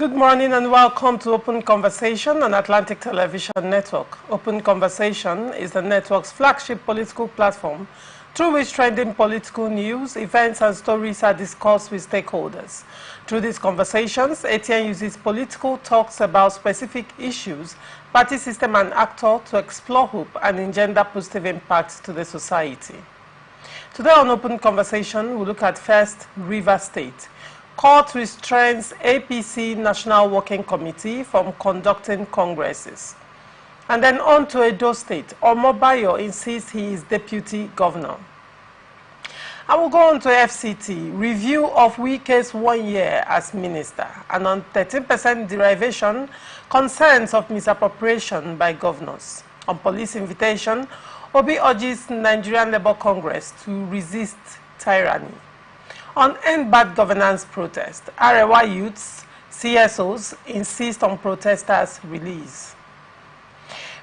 Good morning and welcome to Open Conversation on Atlantic Television Network. Open Conversation is the network's flagship political platform through which trending political news, events and stories are discussed with stakeholders. Through these conversations, ATN uses political talks about specific issues, party system and actor to explore hope and engender positive impacts to the society. Today on Open Conversation, we look at first Rivers State. Court restrains APC National Working Committee from conducting congresses. And then on to Edo State. Omobayo insists he is deputy governor. I will go on to FCT. Review of Wike's 1 year as minister. And on 13% derivation, concerns of misappropriation by governors. On police invitation, Obi urges Nigerian Labour Congress to resist tyranny. On End Bad Governance protest, Arewa youths, CSOs insist on protesters' release.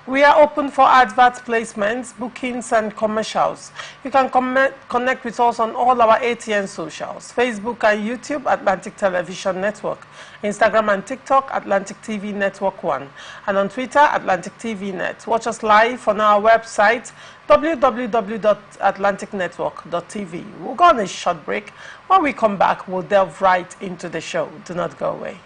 We are open for advert placements, bookings and commercials. You can connect with us on all our ATN socials, Facebook and YouTube, Atlantic Television Network, Instagram and TikTok, Atlantic TV Network 1, and on Twitter, Atlantic TV Net. Watch us live on our website, www.atlanticnetwork.tv. We'll go on a short break. When we come back, we'll delve right into the show. Do not go away.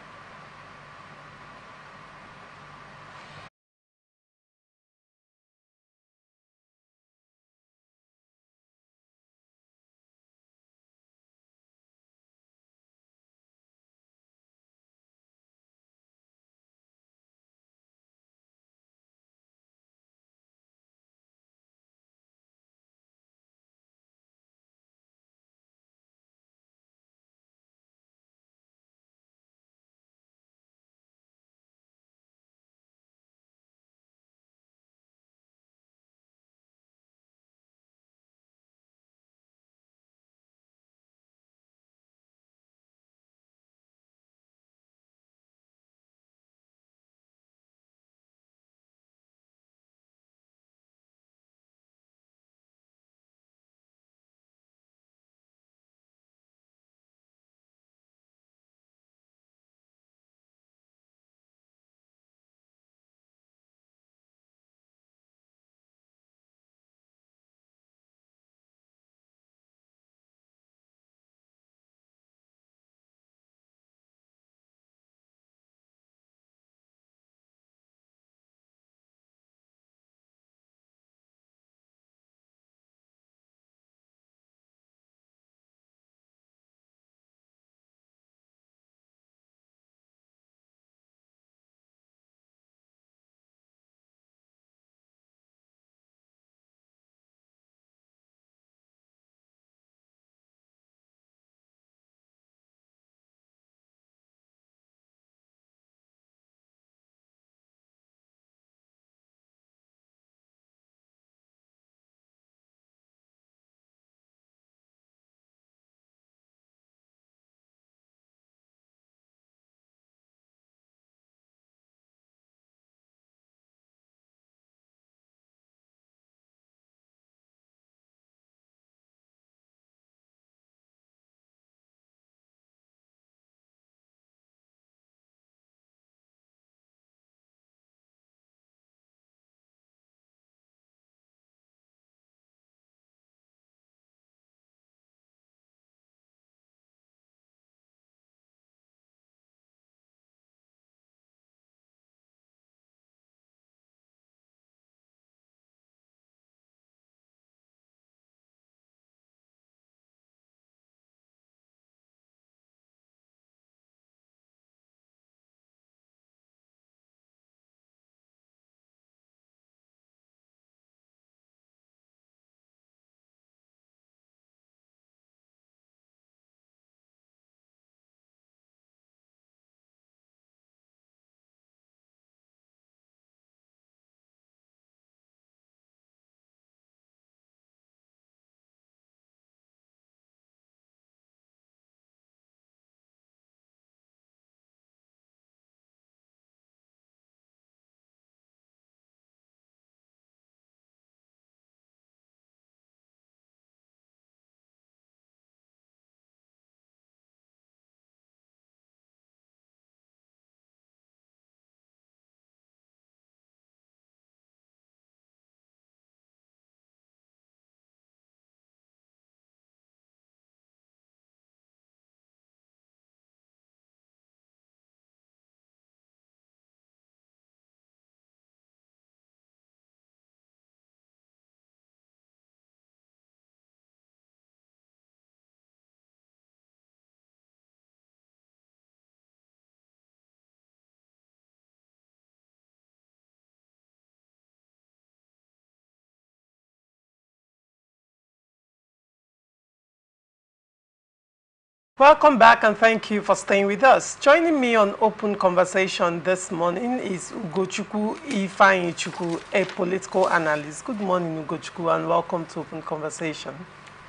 Welcome back and thank you for staying with us. Joining me on Open Conversation this morning is Ugochukwu Ifeanyichukwu, a political analyst. Good morning, Ugochukwu, and welcome to Open Conversation.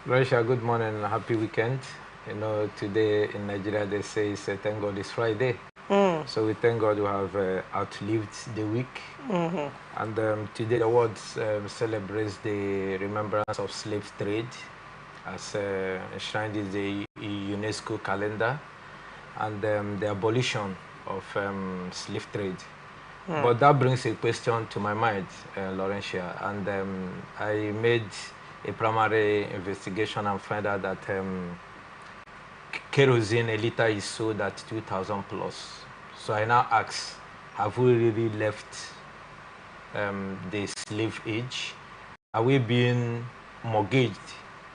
Gracia, good morning and happy weekend. You know, today in Nigeria they say it's thank God it's Friday. So we thank God we have outlived the week. And today the world celebrates the remembrance of slave trade as enshrined in the UNESCO calendar, and the abolition of slave trade. But that brings a question to my mind, Laurentia, and I made a primary investigation and found out that kerosene, a liter is sold at 2,000 plus. So I now ask, have we really left the slave age? Are we being mortgaged?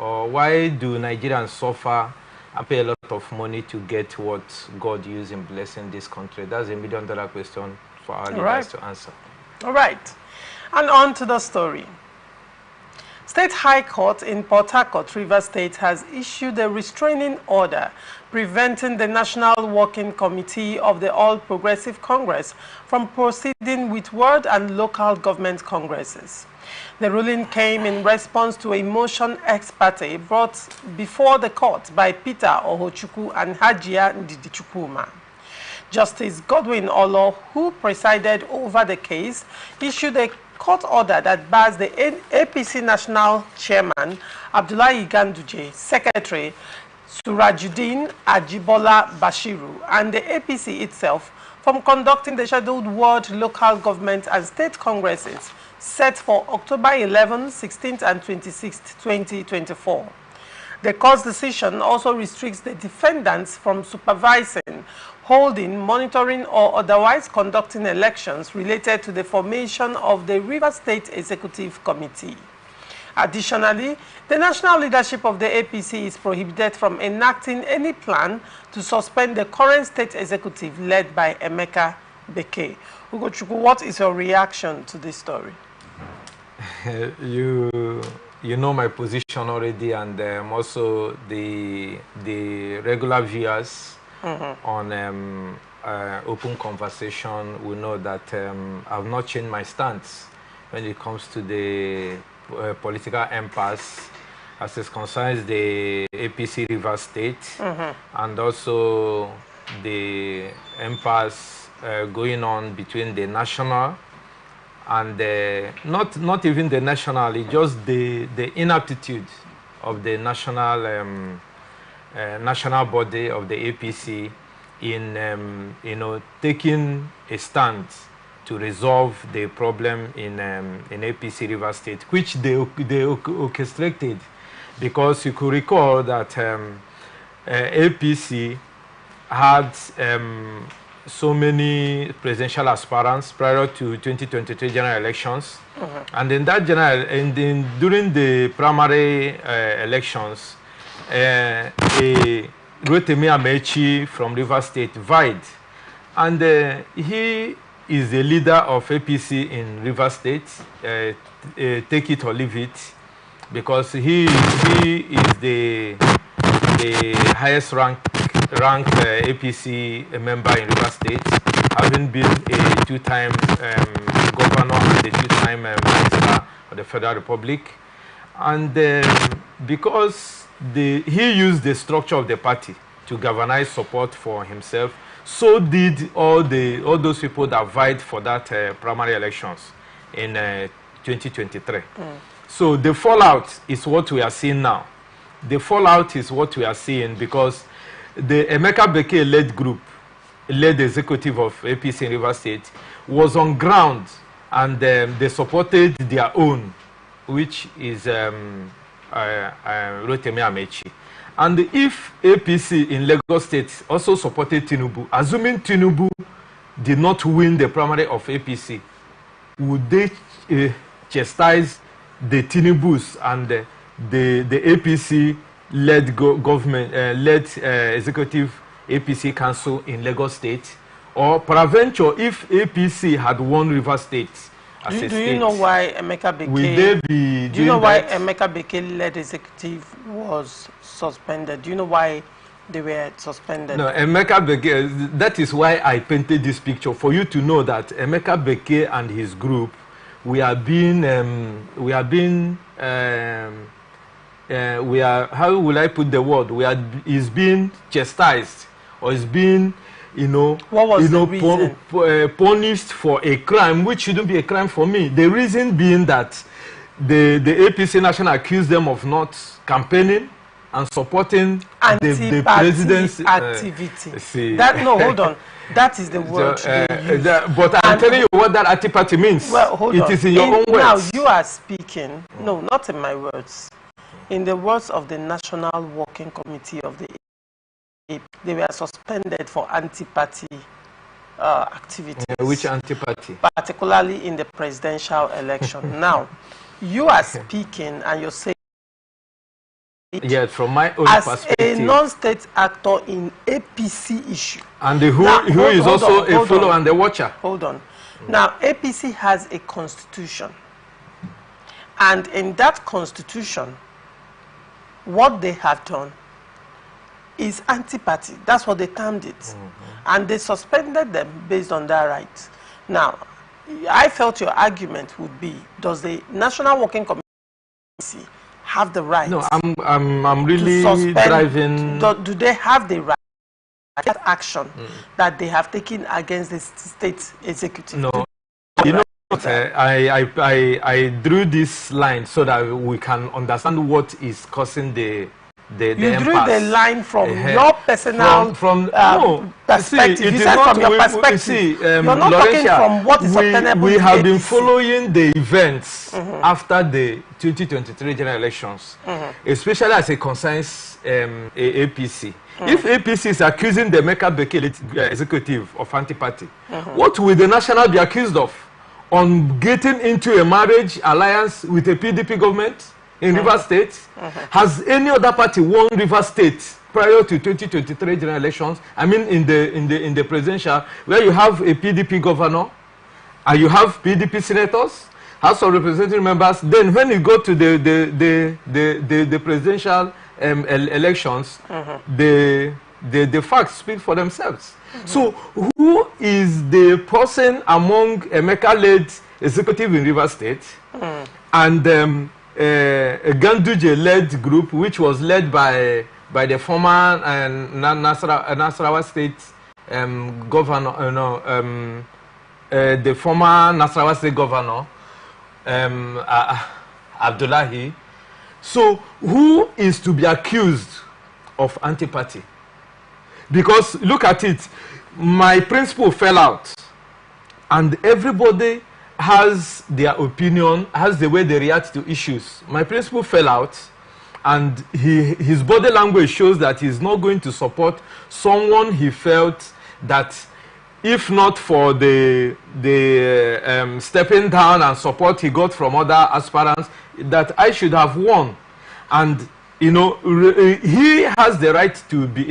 Or why do Nigerians suffer and pay a lot of money to get what God used in blessing this country? That's $1 million question for our leaders to answer. All right. And on to the story. State High Court in Port Harcourt, Rivers State, has issued a restraining order preventing the National Working Committee of the All Progressive Congress from proceeding with world and local government congresses. The ruling came in response to a motion ex parte brought before the court by Peter Ohochukwu and Hajia Ndidichukwuma. Justice Godwin Olo, who presided over the case, issued a court order that bars the APC National Chairman Abdullahi Ganduje, Secretary Surajuddin Ajibola Bashiru, and the APC itself from conducting the scheduled world, local government and state congresses set for October 11, 16th and 26th, 2024. The court's decision also restricts the defendants from supervising, holding, monitoring, or otherwise conducting elections related to the formation of the Rivers State Executive Committee. Additionally, the national leadership of the APC is prohibited from enacting any plan to suspend the current state executive led by Emeka Beke. Ugochukwu, what is your reaction to this story? You know my position already, and also the regular viewers on Open Conversation will know that I've not changed my stance when it comes to the political impasse as it concerns the APC Rivers State and also the impasse going on between the national and not even the national, it's just the inaptitude of the national national body of the APC in taking a stand to resolve the problem in APC River State, which they orchestrated, because you could recall that APC had so many presidential aspirants prior to 2023 general elections, and in that during the primary elections, Rotimi Amechi from Rivers State vied, and he is the leader of APC in Rivers State. Take it or leave it, because he is the highest ranked APC member in Rivers State, having been a two-time governor and a two-time minister of the Federal Republic. And because he used the structure of the party to galvanize support for himself, so did all those people that vied for that primary elections in 2023. So the fallout is what we are seeing now. The fallout is what we are seeing because the Emeka Beke-led group, led executive of APC in Rivers State, was on ground, and they supported their own, which is Rotimi Amechi. And if APC in Lagos State also supported Tinubu, assuming Tinubu did not win the primary of APC, would they chastise the Tinubus and the APC-led government, led executive APC council in Lagos State? Or peradventure, if APC had won Rivers State as a state, do you know why Emeka Beke? Will they be do you know why Emeka Beke-led executive was suspended? Do you know why they were suspended. No, Emeka Beke, that is why I painted this picture, for you to know that Emeka Beke and his group, we are, how will I put the word? Is being chastised, or is being, what was the reason? Punished for a crime which shouldn't be a crime for me. The reason being that the APC National accused them of not campaigning and supporting the president's activity. Hold on. That is the word they use. But I'm telling you what that anti-party means. Well, hold on. It is in your own words. Now you are speaking. No, not in my words. In the words of the National Working Committee of the AP, they were suspended for anti-party activities. Which anti-party? Particularly in the presidential election. Now, you are speaking and you're saying, yes, from my own perspective, as a non-state actor in APC issue. And who is also a follower and a watcher. Hold on. Now, APC has a constitution. And in that constitution, what they have done is anti-party. That's what they termed it. And they suspended them based on that right. Now, I felt your argument would be, does the National Working Committee have the right? No, I'm really driving. Do they have the right that action that they have taken against the state executive? No, I drew this line so that we can understand what is causing the you drew the line from your personal perspective. See, you said from your perspective. You're not talking from what is obtainable. We have been following the events after the 2023 general elections, especially as it concerns APC. If APC is accusing the Emeka Beke executive of anti-party, what will the National be accused of? On getting into a marriage alliance with a PDP government in Rivers State? Has any other party won Rivers State prior to 2023 general elections? I mean, in the presidential, where you have a PDP governor and you have PDP senators, House of Representative members. Then when you go to the presidential elections, the facts speak for themselves. So who is the person among Emeka-led executive in Rivers State and a Ganduje-led group, which was led by the former Nasarawa State governor, the former Nasarawa State governor, Abdullahi. So who is to be accused of anti-party? Because look at it, my principle fell out, and everybody has their opinion, has the way they react to issues. My principle fell out, and his body language shows that he's not going to support someone he felt that, if not for the stepping down and support he got from other aspirants, that I should have won. And he has the right to be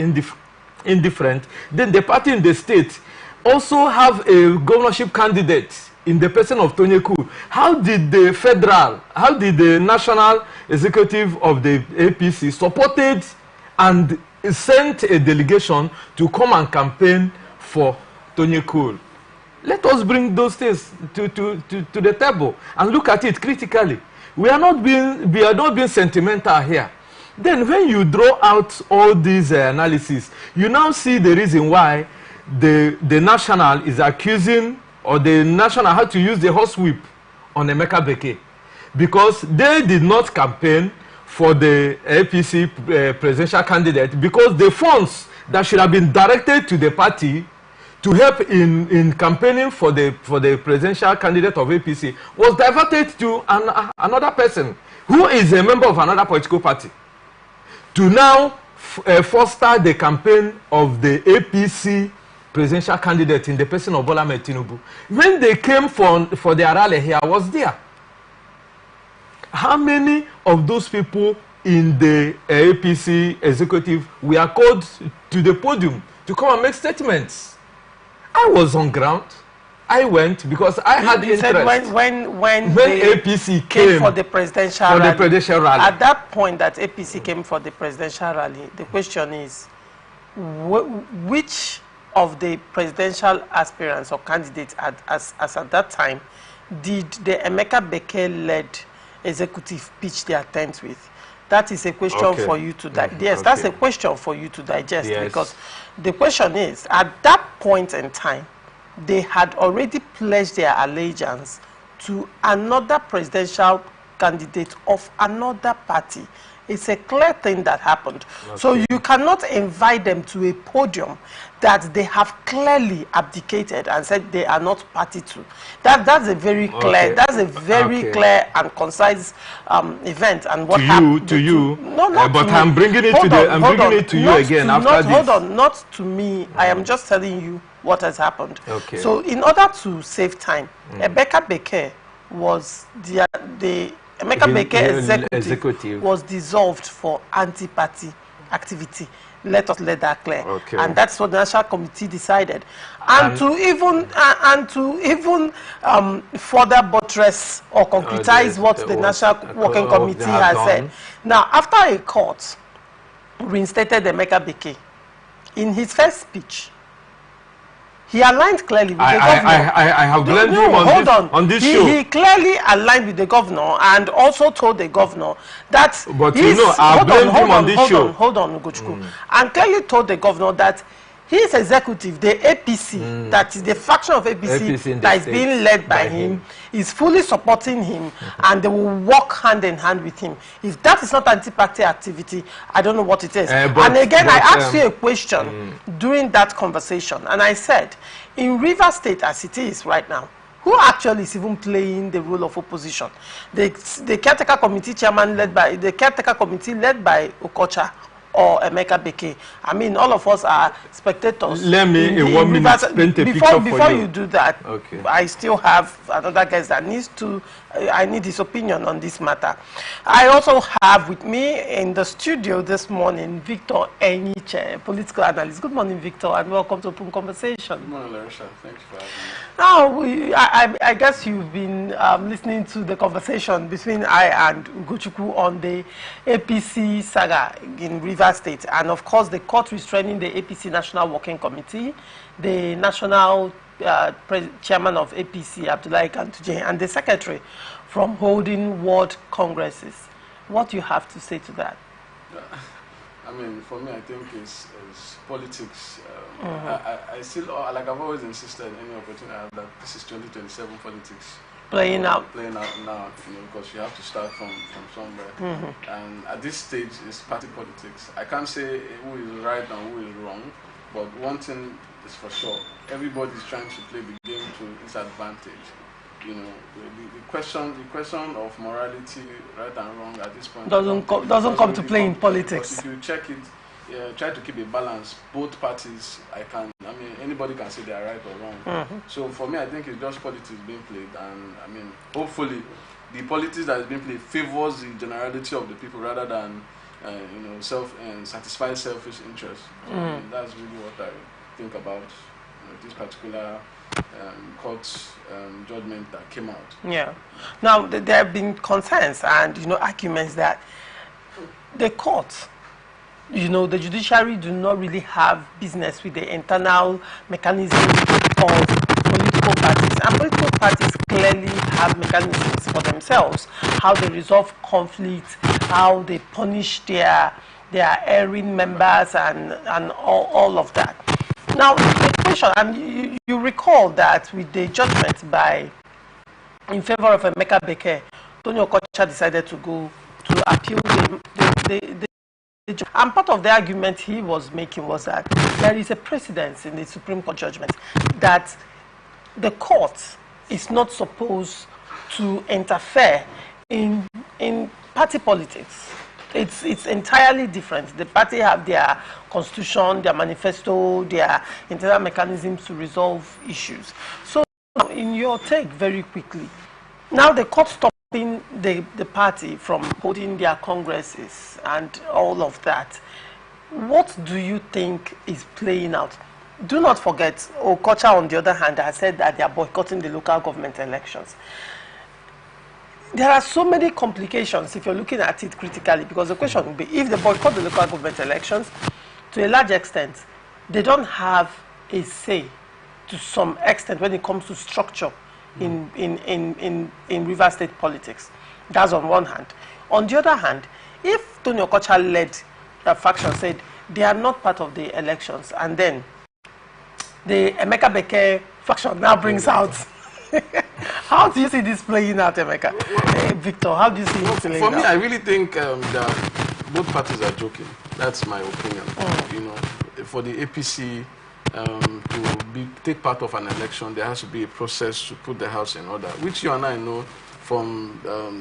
indifferent. Then the party in the state also have a governorship candidate in the person of Tony Cool. How did the national executive of the APC supported and sent a delegation to come and campaign for Tony Cool? Let us bring those things to the table and look at it critically. We are not being sentimental here. Then when you draw out all these analyses, you now see the reason why the national is accusing, or the national had to use the horsewhip on Emeka Beke, because they did not campaign for the APC presidential candidate, because the funds that should have been directed to the party to help in campaigning for the presidential candidate of APC was diverted to another person who is a member of another political party, to now foster the campaign of the APC presidential candidate in the person of Bola Ahmed Tinubu. When they came for their rally here, I was there. How many of those people in the APC executive were called to the podium to come and make statements? I was on ground. I went because I had interest. Said when APC came for the presidential rally. At that point that APC came for the presidential rally, the question is, which of the presidential aspirants or candidates as at that time did the Emeka Beke-led executive pitch their tent with? That is a question for you to digest. Yes, that's a question for you to digest, because the question is, at that point in time, they had already pledged their allegiance to another presidential candidate of another party. It's a clear thing that happened. So you cannot invite them to a podium that they have clearly abdicated and said they are not party to. That's a very clear, that's a very clear and concise event. And what happened to you? No, not but to I'm bringing it to the, I'm bringing it to you again after this. Hold on, not to me. I am just telling you what has happened. So in order to save time, Emeka Beke was the Emeka Beke executive was dissolved for anti-party activity. Let us let that clear. And that's what the National Committee decided. And to even further buttress or concretize what the National Working Committee has said. Now, after a court reinstated Emeka Beke, in his first speech, he aligned clearly with the governor. I have blamed him on this show. He clearly aligned with the governor and also told the governor that... But you know, I blamed him on this show. Hold on, Ugochukwu. And clearly told the governor that his executive, the APC, that is the faction of APC that is being led by him, is fully supporting him, and they will work hand in hand with him. If that is not anti-party activity, I don't know what it is. And again, I asked you a question during that conversation, and I said, in Rivers State as it is right now, who actually is even playing the role of opposition? The caretaker committee chairman led by, the caretaker committee led by Okocha, or Emeka Beke. I mean, all of us are spectators. Let me, in 1 minute, paint a picture for you. Before you do that, I still have another guest that needs to, I need his opinion on this matter. I also have with me in the studio this morning, Victor Enyiche, political analyst. Good morning, Victor, and welcome to Open Conversation. Good morning, Larissa. Thanks for having me. Now, I guess you've been listening to the conversation between I and Ugochukwu on the APC saga in Rivers State, and of course the court restraining the APC National Working Committee, the national chairman of APC, Abdullahi Kantuje, and the secretary from holding world congresses. What do you have to say to that? I mean, for me, I think it's politics. I still, like I've always insisted, any opportunity I have, that this is 2027 politics. Playing out now, you know, because you have to start from somewhere. And at this stage, it's party politics. I can't say who is right and who is wrong, but one thing is for sure: everybody's trying to play the game to its advantage. You know, the question of morality, right and wrong, at this point doesn't come to play in politics. If you check it, try to keep a balance. Both parties, anybody can say they are right or wrong. So for me, I think it's just politics being played, and I mean, hopefully, the politics that is being played favors the generality of the people rather than satisfy selfish interests. So, I mean, that's really what I think about this particular court judgment that came out. Yeah. Now there have been concerns and arguments that the court, the judiciary do not really have business with the internal mechanism of political parties, and political parties clearly have mechanisms for themselves, how they resolve conflicts, how they punish their erring members, and all of that. Now, the question, and you recall that with the judgment in favor of Emeka Beke, Tony Okocha decided to go to appeal the and part of the argument he was making was that there is a precedence in the Supreme Court judgment that the court is not supposed to interfere in party politics. It's entirely different. The party have their constitution, their manifesto, their internal mechanisms to resolve issues. So, in your take, very quickly, now the court stopping the party from holding their congresses and all of that, what do you think is playing out? Do not forget, Okocha, on the other hand, has said that they are boycotting the local government elections. There are so many complications if you're looking at it critically, because the question will be, if they boycott the local government elections, to a large extent, they don't have a say to some extent when it comes to structure in Rivers State politics. That's on one hand. On the other hand, if Tony Okocha led a faction said they are not part of the elections, and then the Emeka Beke faction now brings out. How do you see this playing out, Emeka? Victor, how do you see it playing out? For me, I really think that both parties are joking. That's my opinion. You know, for the APC to take part of an election, there has to be a process to put the house in order, which you and I know from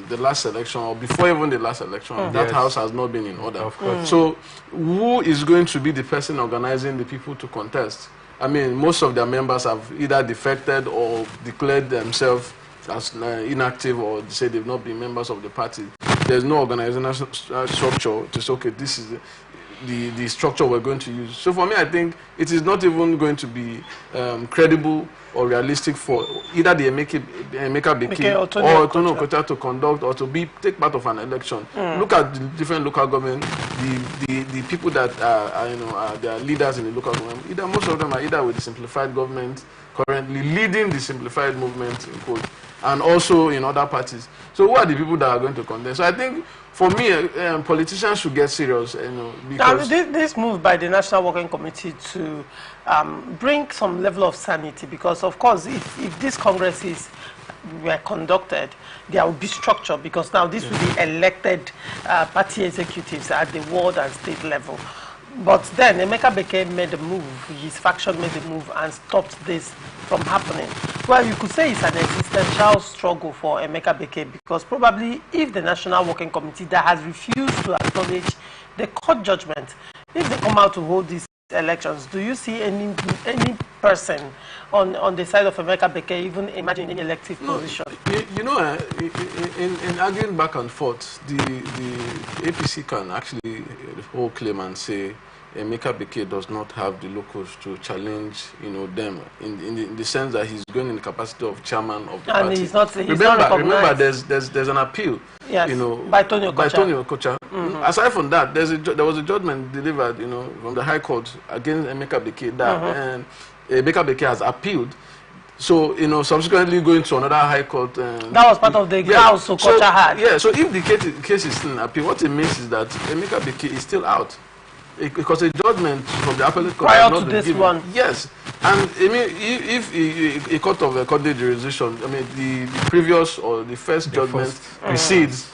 the last election, or before even the last election, that house has not been in order. Of course. So who is going to be the person organizing the people to contest? I mean, most of their members have either defected or declared themselves as inactive, or say they've not been members of the party. There's no organizational structure to say, okay, this is the structure we're going to use. So for me, I think it is not even going to be credible or realistic for either the Emeka Beke or Tony Okocha to conduct or to take part of an election. Look at the different local government, the people that are their leaders in the local government. Either most of them are either with the simplified government currently leading the simplified movement in quote, and also in other parties. So who are the people that are going to contest? So I think for me, politicians should get serious. Because now, this move by the National Working Committee to bring some level of sanity, because of course, if these congresses were conducted, there will be structure, because now this will be elected party executives at the ward and state level. But then Emeka Beke made a move, his faction made a move and stopped this from happening. Well, you could say it's an existential struggle for Emeka Beke, because probably if the National Working Committee that has refused to acknowledge the court judgment, if they come out to hold these elections, do you see any person on the side of Emeka Beke even imagine an elective position? You know, in arguing back and forth, the APC can actually hold claim and say Emeka Beke does not have the locus to challenge, them in the sense that he's going in the capacity of chairman of the party. And he's not recognized. Remember, there's an appeal. Yes, by Tony Okocha. Aside from that, there was a judgment delivered, from the High Court against Emeka Beke that and Emeka Beke has appealed. So, subsequently going to another High Court. That was part of the grounds Okocha had. Yeah, so if the case is still in appeal, what it means is that Emeka Beke is still out. Because a judgment from the appellate court prior to this one. Yes. And I mean, if a court of a court jurisdiction, I mean, the previous or the first judgment precedes,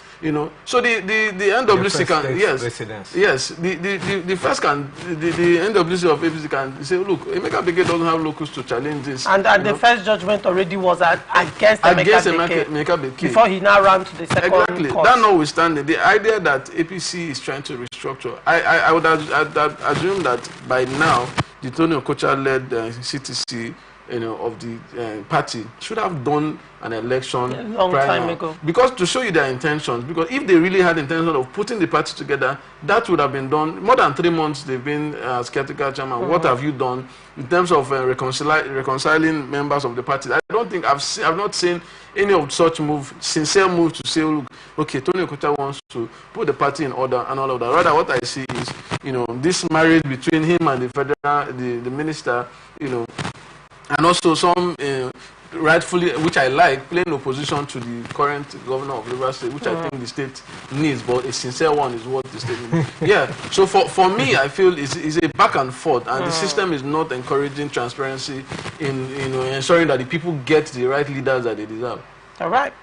so the NWC can, yes, the first can, the NWC of APC can say, look, Emeka Beke doesn't have locus to challenge this. And the first judgment already was against Emeka Beke before he now ran to the second court. That notwithstanding, the idea that APC is trying to restructure, I would assume that by now, the Tony Okocha-led CTC, of the party should have done an election long time ago. Because to show you their intentions, because if they really had intention of putting the party together, that would have been done. More than 3 months they've been as caretaker chairman. What have you done in terms of reconciling members of the party? I don't think I've not seen any of such sincere move to say, look, okay, Tony Okocha wants to put the party in order and all of that. Rather, what I see is, this marriage between him and the federal, the minister, and also some rightfully, which I like, playing opposition to the current governor of Rivers State, which I think the state needs, but a sincere one is what the state needs. Yeah, so for me, I feel it's a back and forth, and the system is not encouraging transparency in ensuring that the people get the right leaders that they deserve. All right.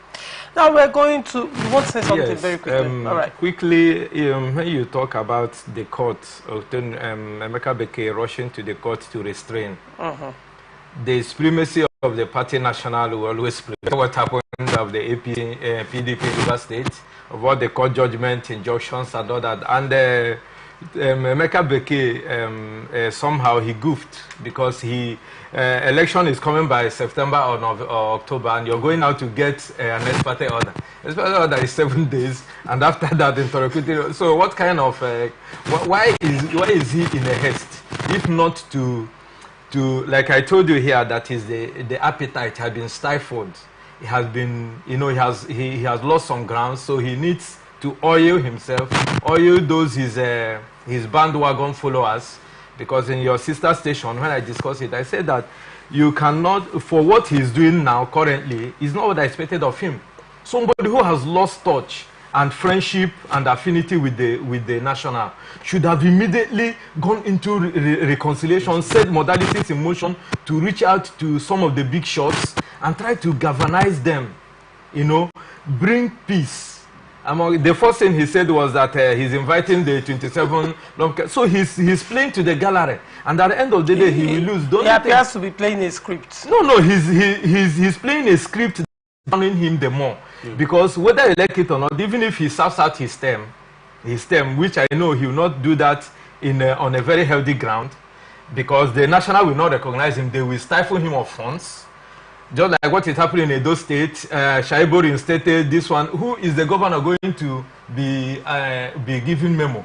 Now we're going to, you want to say something very quickly? All right. Quickly, when you talk about the court, Emeka Beke rushing to the court to restrain, the supremacy of the party national will always play. What happened of the PDP River State, about the court judgment, injunctions and all that. And Emeka Beke, somehow he goofed because election is coming by September or October, and you're going out to get an ex parte order. Ex parte order is 7 days, and after that, interlocutory. So what kind of, why is he in a haste, if not to like I told you here, that is the appetite has been stifled. It has been, he has lost some ground, so he needs to oil himself, oil those his bandwagon followers, because in your sister station, when I discussed it, I said that you cannot, for what he's doing now currently, is not what I expected of him. Somebody who has lost touch and friendship and affinity with the national should have immediately gone into reconciliation, set modalities in motion to reach out to some of the big shots and try to galvanize them, you know, bring peace. The first thing he said was that he's inviting the 27 so he's playing to the gallery, and at the end of the day he will lose. He appears to be playing a script. No, he's playing a script drowning him the more. Because whether you like it or not, even if he serves out his term, which I know he will not do that on a very healthy ground, because the national will not recognize him, they will stifle him of funds. Just like what is happening in Edo State, Shaibu reinstated this one. Who is the governor going to be giving memo?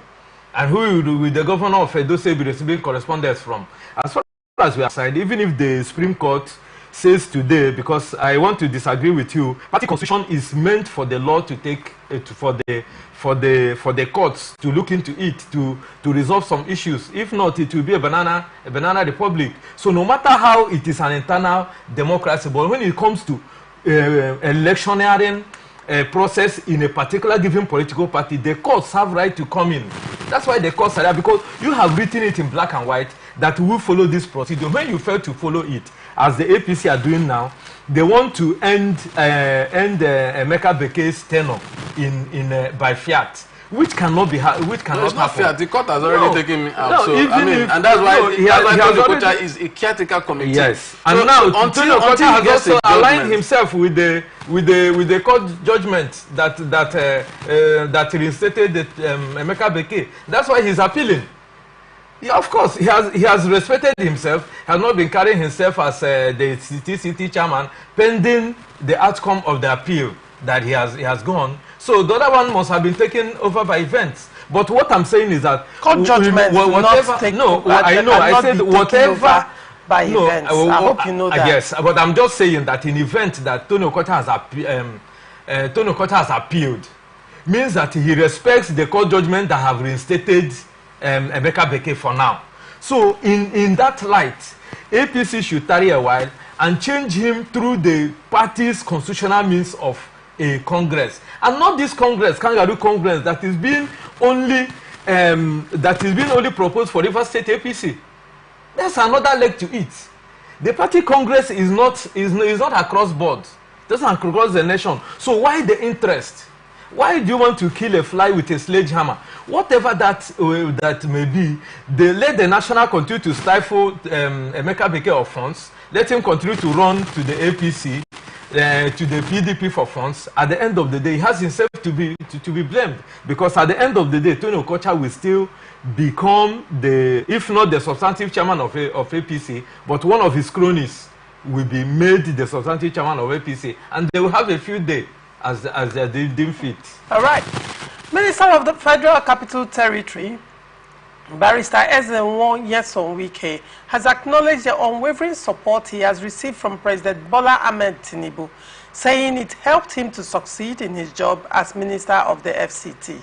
And who will the governor of Edo State be receiving correspondence from? As far as we are aside, even if the Supreme Court says today, because I want to disagree with you, party constitution is meant for the law to take for the courts to look into it to resolve some issues. If not, it will be a banana republic. So no matter how it is an internal democracy, but when it comes to electioneering process in a particular given political party, the courts have right to come in. That's why the courts are there, because you have written it in black and white that we will follow this procedure. When you fail to follow it, as the APC are doing now, they want to end Emeka Beke's tenure by fiat, which cannot be happen. Fiat. The court has already taken me out. And that's why Tony Okocha is a caretaker committee. Yes, and so, now Tony Okocha has also aligned himself with the court judgment that reinstated Emeka Beke. That's why he's appealing. Yeah, of course, he has respected himself, has not been carrying himself as the CT chairman, pending the outcome of the appeal that he has gone. So the other one must have been taken over by events. But what I'm saying is that court judgment I said whatever by events. I hope you know that. Yes, but I'm just saying that in event that Tony Okocha has appealed, means that he respects the court judgment that have reinstated Emeka Beke for now. So in that light, APC should tarry a while and change him through the party's constitutional means of a congress, and not this congress, kangaroo congress, that is being only proposed for Rivers State APC. There's another leg to it. The party congress is not across board. It doesn't across the nation. So why the interest? Why do you want to kill a fly with a sledgehammer? Whatever that may be, they let the national continue to stifle Emeka Beke of funds. Let him continue to run to the APC, to the PDP for funds. At the end of the day, he has himself to be blamed, because at the end of the day, Tony Okocha will still become if not the substantive chairman of APC, but one of his cronies will be made the substantive chairman of APC, and they will have a few days as they deem fit. All right. Minister of the Federal Capital Territory, Barrister Ezenwo Nyesom Wike, has acknowledged the unwavering support he has received from President Bola Ahmed Tinubu, saying it helped him to succeed in his job as Minister of the FCT.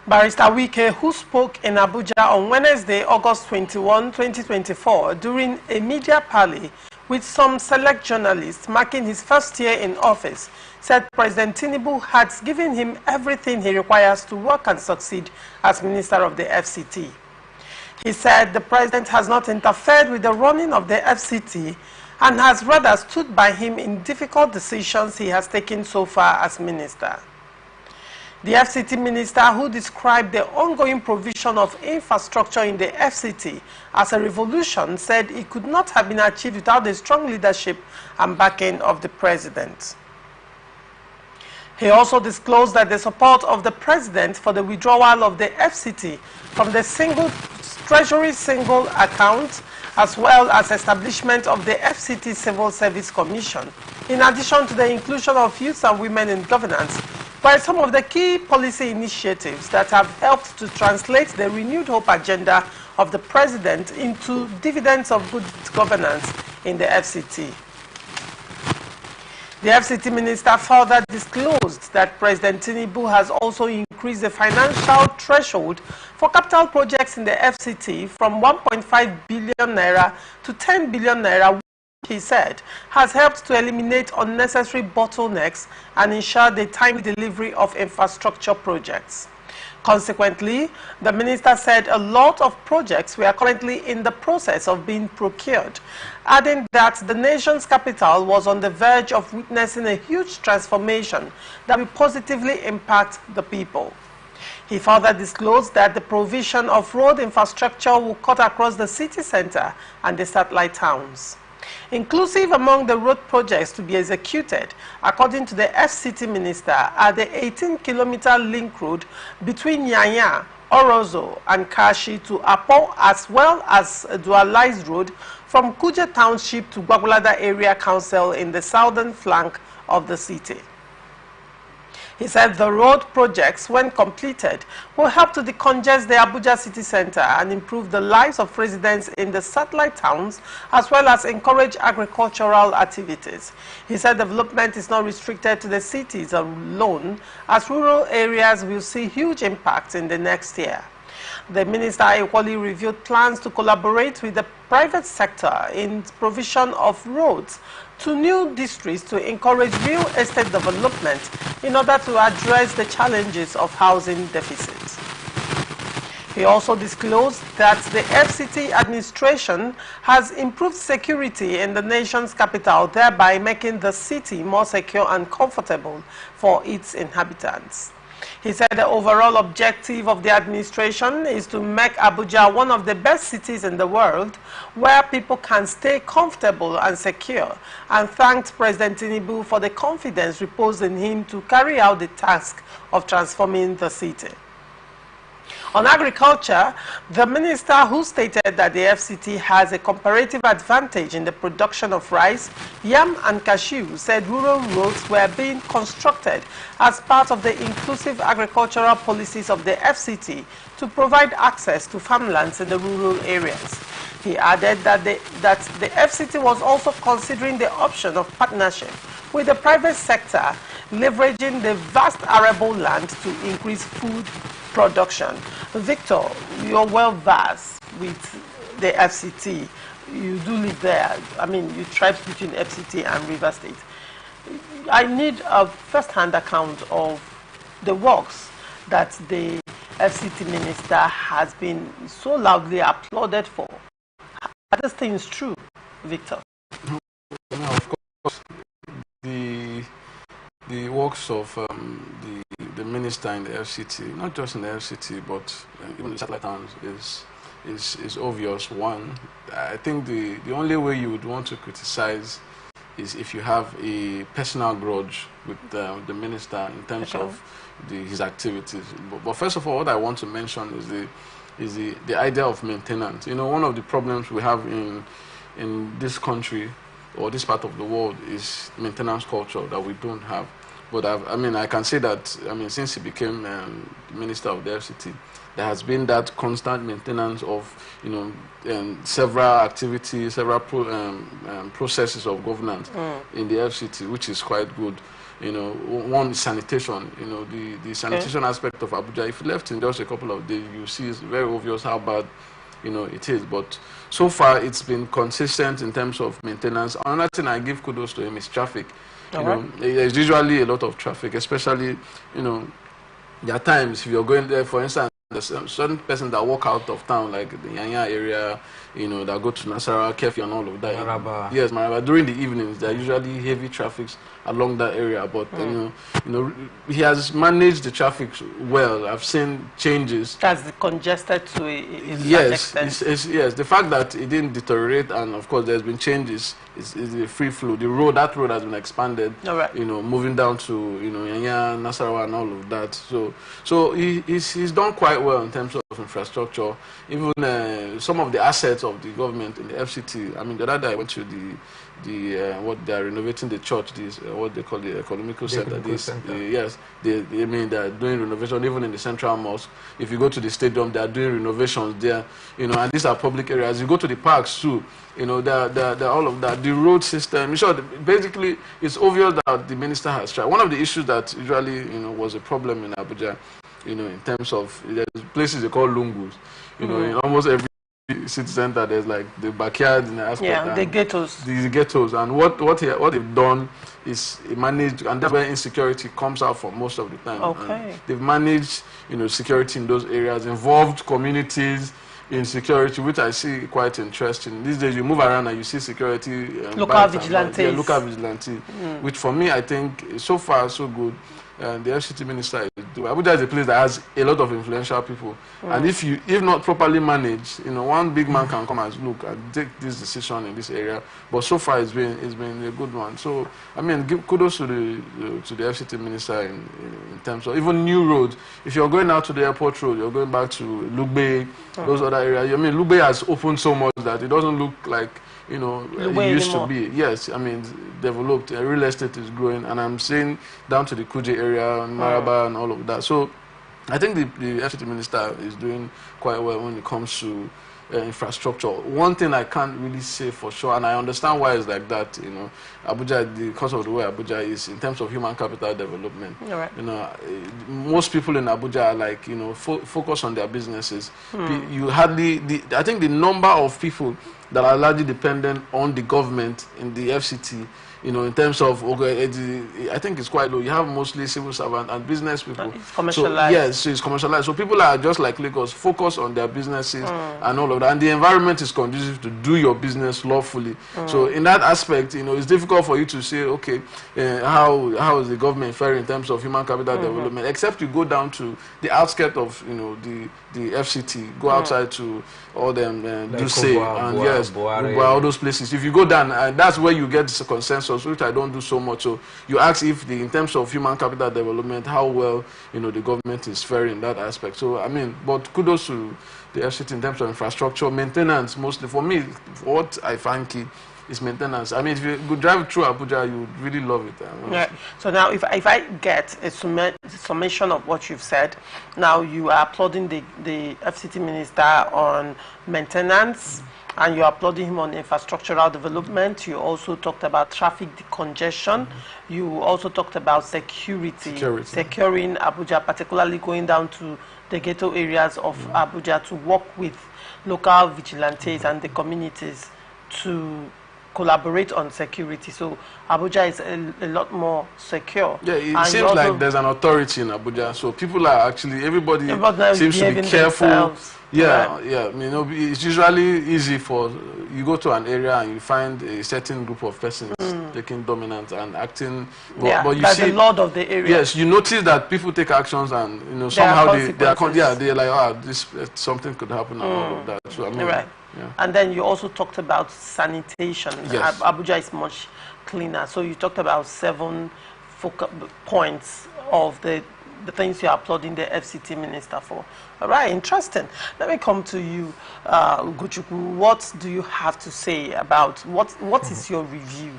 Barrister Wike, who spoke in Abuja on Wednesday, August 21, 2024, during a media parley with some select journalists marking his first year in office, said President Tinubu has given him everything he requires to work and succeed as Minister of the FCT. He said the President has not interfered with the running of the FCT and has rather stood by him in difficult decisions he has taken so far as Minister. The FCT Minister, who described the ongoing provision of infrastructure in the FCT as a revolution, said it could not have been achieved without the strong leadership and backing of the President. He also disclosed that the support of the President for the withdrawal of the FCT from the Treasury single account, as well as establishment of the FCT Civil Service Commission, in addition to the inclusion of youth and women in governance, were some of the key policy initiatives that have helped to translate the renewed hope agenda of the President into dividends of good governance in the FCT. The FCT Minister further disclosed that President Tinubu has also increased increase the financial threshold for capital projects in the FCT from 1.5 billion naira to 10 billion naira, which he said has helped to eliminate unnecessary bottlenecks and ensure the timely delivery of infrastructure projects. Consequently, the minister said a lot of projects were currently in the process of being procured, adding that the nation's capital was on the verge of witnessing a huge transformation that will positively impact the people. He further disclosed that the provision of road infrastructure will cut across the city center and the satellite towns. Inclusive among the road projects to be executed, according to the FCT minister, are the 18-kilometer link road between Nyanya, Orozo, and Kashi to Apo, as well as a dualized road from Kuje Township to Gwagwalada Area Council in the southern flank of the city. He said the road projects, when completed, will help to decongest the Abuja city center and improve the lives of residents in the satellite towns, as well as encourage agricultural activities. He said development is not restricted to the cities alone, as rural areas will see huge impacts in the next year. The minister equally reviewed plans to collaborate with the private sector in provision of roads to new districts to encourage real estate development in order to address the challenges of housing deficits. He also disclosed that the FCT administration has improved security in the nation's capital, thereby making the city more secure and comfortable for its inhabitants. He said the overall objective of the administration is to make Abuja one of the best cities in the world where people can stay comfortable and secure, and thanked President Tinubu for the confidence reposed in him to carry out the task of transforming the city. On agriculture, the minister, who stated that the FCT has a comparative advantage in the production of rice, yam and cashew, said rural roads were being constructed as part of the inclusive agricultural policies of the FCT to provide access to farmlands in the rural areas. He added that the FCT was also considering the option of partnership with the private sector, leveraging the vast arable land to increase food production. Victor, you're well versed with the FCT. You do live there. I mean, you tribe between FCT and River State. I need a first-hand account of the works that the FCT minister has been so loudly applauded for. Are these things true, Victor? No, of course, the works of the minister in the FCT, not just in the FCT, but even in the satellite towns, is obvious. One, I think the only way you would want to criticize is if you have a personal grudge with the minister in terms of his activities. But first of all, what I want to mention is the idea of maintenance. You know, one of the problems we have in this country or this part of the world is maintenance culture that we don't have. But I can say that, since he became minister of the FCT, there has been that constant maintenance of, several activities, several processes of governance in the FCT, which is quite good. One is sanitation. The sanitation aspect of Abuja, if you left in just a couple of days, you see it's very obvious how bad, it is. But so far, it's been consistent in terms of maintenance. Another thing I give kudos to him is traffic. There's usually a lot of traffic, especially, there are times if you're going there, for instance, there's certain persons that walk out of town, like the Nyanya area, that go to Nasarawa, Kefi and all of that. Maraba. Yes, Maraba. During the evenings, there are usually heavy traffics along that area, but, he has managed the traffic well. I've seen changes. That's congested to a large extent. Yes, the fact that it didn't deteriorate, and of course there's been changes, is the free flow. That road has been expanded, moving down to, Nyanya, Nasarawa and all of that. So he's done quite well in terms of infrastructure. Even some of the assets of the government in the FCT. The other day I went to what they are renovating the church, what they call the economical center. Yes, they're doing renovation even in the central mosque. If you go to the stadium, they are doing renovations there. And these are public areas. You go to the parks too. They're all of that. The road system. Basically, it's obvious that the minister has tried. One of the issues that usually was a problem in Abuja you know, in terms of, there's places they call lungus, you know, in almost every city center, there's like the backyard in the aspect. Yeah, the ghettos. The ghettos, and what they've done is managed, and that's where insecurity comes out for most of the time. Okay. And they've managed, you know, security in those areas, involved communities in security, which I see quite interesting. These days, you move around and you see security. Local vigilantes. Yeah, local vigilante, which for me, I think, so far, so good. And the FCT minister is doing. Abuja is a place that has a lot of influential people, and if not properly managed, you know, one big man can come and look and take this decision in this area. But so far, it's been a good one. So I mean, give kudos to the FCT minister in terms of even new roads. If you're going out to the airport road, you're going back to Lugbe, those other areas. I mean, Lugbe has opened so much that it doesn't look like, you know, it used to be. Yes, I mean, developed. Real estate is growing, and I'm saying down to the Kuje area, and Maraba, and all of that. So I think the FCT minister is doing quite well when it comes to infrastructure. One thing I can't really say for sure, and I understand why it's like that, you know, Abuja, because of the way Abuja is in terms of human capital development. Right. You know, most people in Abuja are like, you know, focus on their businesses. You hardly, I think the number of people that are largely dependent on the government in the FCT, you know, in terms of, okay, I think it's quite low. You have mostly civil servant and business people. It's commercialized. So, yes, so it's commercialized. So people are just like Lagos, focus on their businesses and all of that. And the environment is conducive to do your business lawfully. So in that aspect, you know, it's difficult for you to say, okay, how is the government faring in terms of human capital development, except you go down to the outskirts of, you know, the FCT, go outside to all them, do say, and yes, all those places. If you go down, that's where you get the consensus, which I don't do so much. So you ask if in terms of human capital development, how well, you know, the government is faring in that aspect. So I mean, but kudos to the FCT in terms of infrastructure, maintenance. Mostly for me, what I find key is maintenance. I mean, if you go drive through Abuja, you would really love it. Yeah. So now, if I get a summation of what you've said, now you are applauding the FCT minister on maintenance, and you are applauding him on infrastructural development. You also talked about traffic decongestion. You also talked about security, securing Abuja, particularly going down to the ghetto areas of Abuja to work with local vigilantes and the communities to collaborate on security. So Abuja is a lot more secure. Yeah, it seems like there's an authority in Abuja. So people are actually, everybody seems to be careful. Themselves. Yeah, right. Yeah. I mean, it's usually easy for you go to an area and you find a certain group of persons taking dominant and acting. But you see, the lord of the area. Yes, you notice that people take actions and, you know, somehow they're like, this something could happen and all of that. So I mean, right. Yeah. And then you also talked about sanitation. Yes. Abuja is much cleaner. So you talked about 7 focal points of the things you're applauding the FCT minister for. All right, interesting. Let me come to you, Ugochukwu. What do you have to say about, what is your review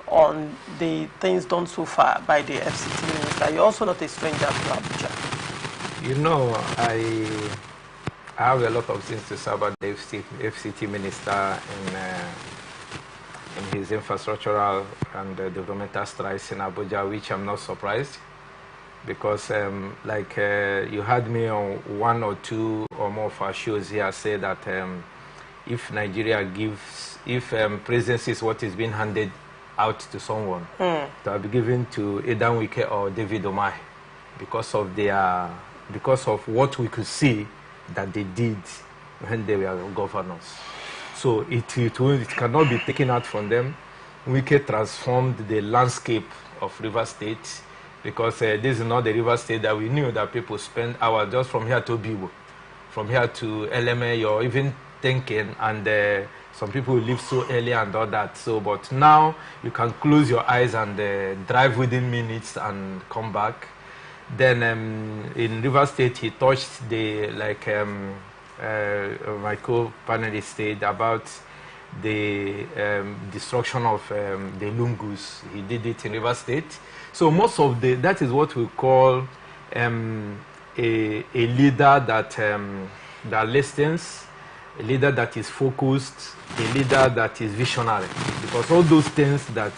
on the things done so far by the FCT minister? You're also not a stranger to Abuja. You know, I have a lot of things to say about the FCT minister in his infrastructural and developmental strides in Abuja, which I'm not surprised, because you had me on 1 or 2 or more of our shows here say that if Nigeria gives, if presidency is what is being handed out to someone, to be given to Edan Wike or David Omai, because of what we could see that they did when they were governors. So it cannot be taken out from them. Wike transformed the landscape of River State, because this is not the River State that we knew that people spend hours just from here to Bibo, from here to LMA, or even thinking, and some people live so early and all that. So, but now you can close your eyes and drive within minutes and come back. Then in River State, he touched the, my co-panelist said about the destruction of the lungus. He did it in River State. So most of that is what we call a leader that listens, a leader that is focused, a leader that is visionary. Because all those things that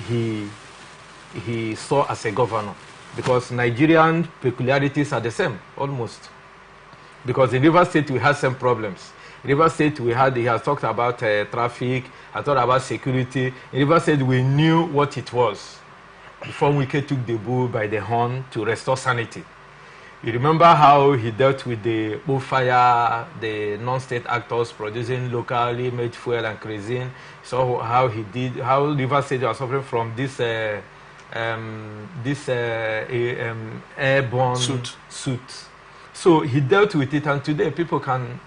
he saw as a governor, because Nigerian peculiarities are the same, almost. Because in River State, we had some problems. In River State, he has talked about traffic, I talked about security. In River State, we knew what it was before Wike took the bull by the horn to restore sanity. You remember how he dealt with the bullfire, the non-state actors producing locally made fuel and kerosene. So how River State was suffering from this airborne suit. So he dealt with it, and today people can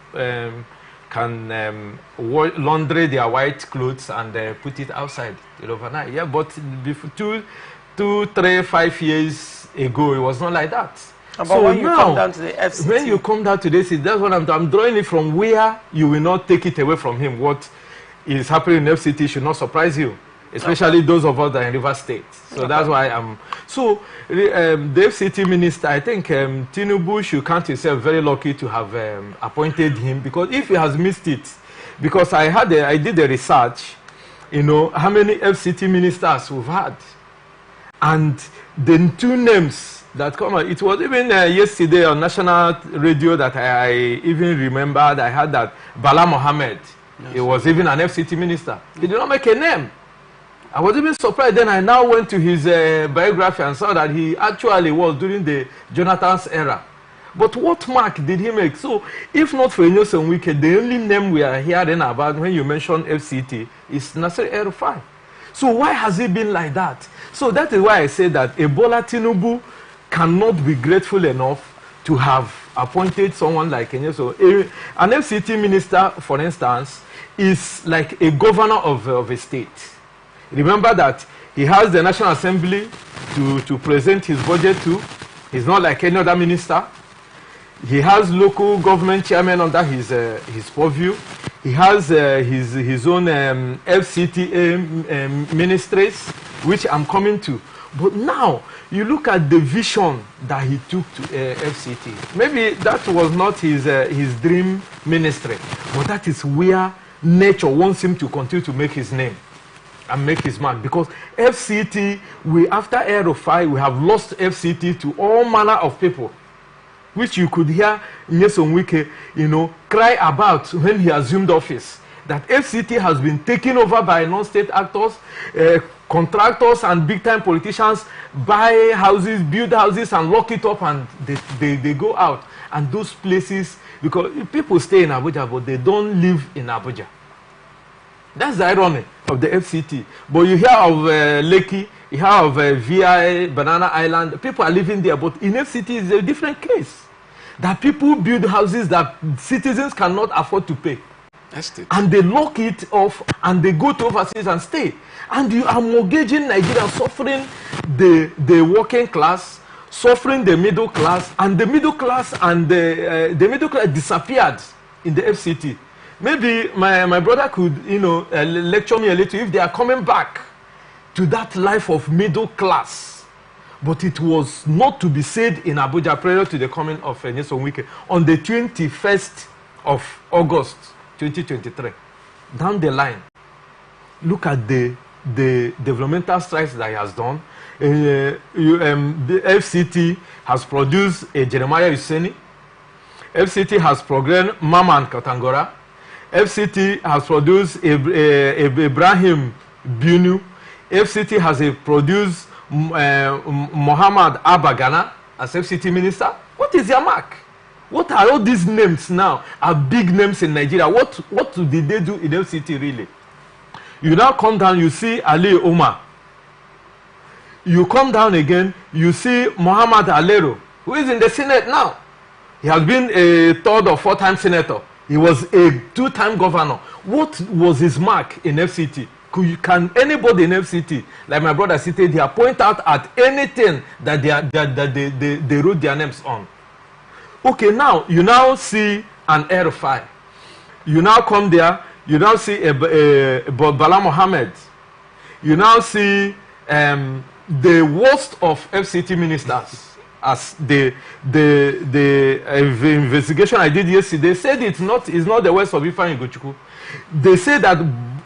laundry their white clothes and put it outside overnight. Yeah, but before 2, 3, 5 years ago, it was not like that. But so when you come down to the FCT, when you come down to this, that's what I'm drawing it from where you will not take it away from him. What is happening in FCT should not surprise you, especially those of us that are in River State. So that's why I'm. So the FCT minister, I think Tinubu should count himself very lucky to have appointed him, because if he has missed it, because I did the research, how many FCT ministers we've had, and the 2 names that come out. It was even yesterday on national radio that I even remembered. I had that Bala Mohammed. Yes. He was even an FCT minister. He did not make a name. I was even surprised. Then I now went to his biography and saw that he actually was during the Jonathan's era. But what mark did he make? So if not for Nyesom Wike, the only name we are hearing about when you mention FCT is Nasir El-Rufai. So why has it been like that? So that is why I say that Ebola Tinubu cannot be grateful enough to have appointed someone like Kenya. So an FCT minister, for instance, is like a governor of a state. Remember that he has the National Assembly to present his budget to. He's not like any other minister. He has local government chairman under his purview. He has his own FCT ministries, which I'm coming to. But now, you look at the vision that he took to FCT. Maybe that was not his dream ministry, but that is where nature wants him to continue to make his name and make his mark. Because FCT, after El-Rufai, we have lost FCT to all manner of people, which you could hear Nyesom Wike, cry about when he assumed office. That FCT has been taken over by non-state actors, contractors and big-time politicians buy houses, build houses, and lock it up, and they go out. And those places, because people stay in Abuja, but they don't live in Abuja. That's the irony of the FCT. But you hear of Lekki, you hear of VI, Banana Island, people are living there, but in FCT is a different case. That people build houses that citizens cannot afford to pay. Estate. And they lock it off and they go to overseas and stay. And you are mortgaging Nigeria, suffering the working class, suffering the middle class, and the middle class disappeared in the FCT. Maybe my brother could lecture me a little if they are coming back to that life of middle class. But it was not to be said in Abuja prior to the coming of Nyesom Wike on the 21st of August 2023. Down the line, look at the developmental strides that he has done. The FCT has produced a Jeremiah Husseini. FCT has programmed Maman Katangora. FCT has produced Ibrahim Bunu. FCT has produced Muhammad Abagana as FCT minister. What is your mark? What are all these names now? Are big names in Nigeria. What did they do in FCT really? You now come down, you see Ali Omar. You come down again, you see Muhammad Alero, who is in the Senate now. He has been a 3rd or 4th-time senator. He was a 2-time governor. What was his mark in FCT? Can anybody in FCT, like my brother stated here, point out at anything that they wrote their names on? Okay, now you now see an El-Rufai. You now come there, you now see Bala Mohammed. You now see the worst of FCT ministers. As the investigation I did yesterday said it's not the worst of Ifeanyi Ugochukwu. They say that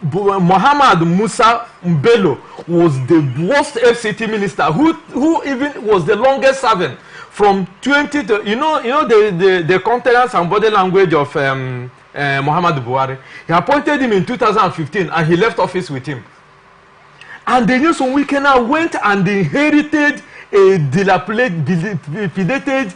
Muhammad Musa Mbello was the worst FCT minister who even was the longest serving from 20 to, you know the countenance and body language of Muhammad Buhari. He appointed him in 2015 and he left office with him. And the Nyesom Wike now went and inherited a dilapidated,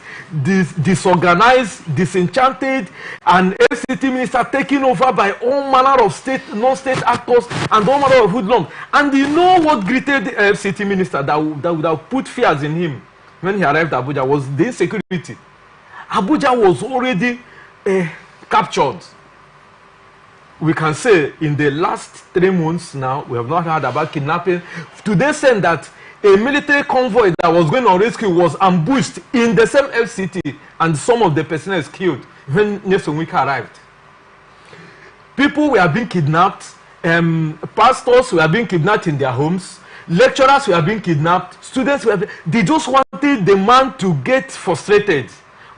disorganized, disenchanted, and FCT minister taken over by all manner of state, non-state actors and all manner of hoodlums. And you know what greeted the FCT minister that would have put fears in him when he arrived at Abuja was the insecurity. Abuja was already captured. We can say in the last 3 months now, we have not heard about kidnapping. To the extent that a military convoy that was going on rescue was ambushed in the same FCT and some of the personnel killed when Nyesom Wike arrived. People were being kidnapped, pastors were being kidnapped in their homes, lecturers were being kidnapped, students were they just wanted the man to get frustrated,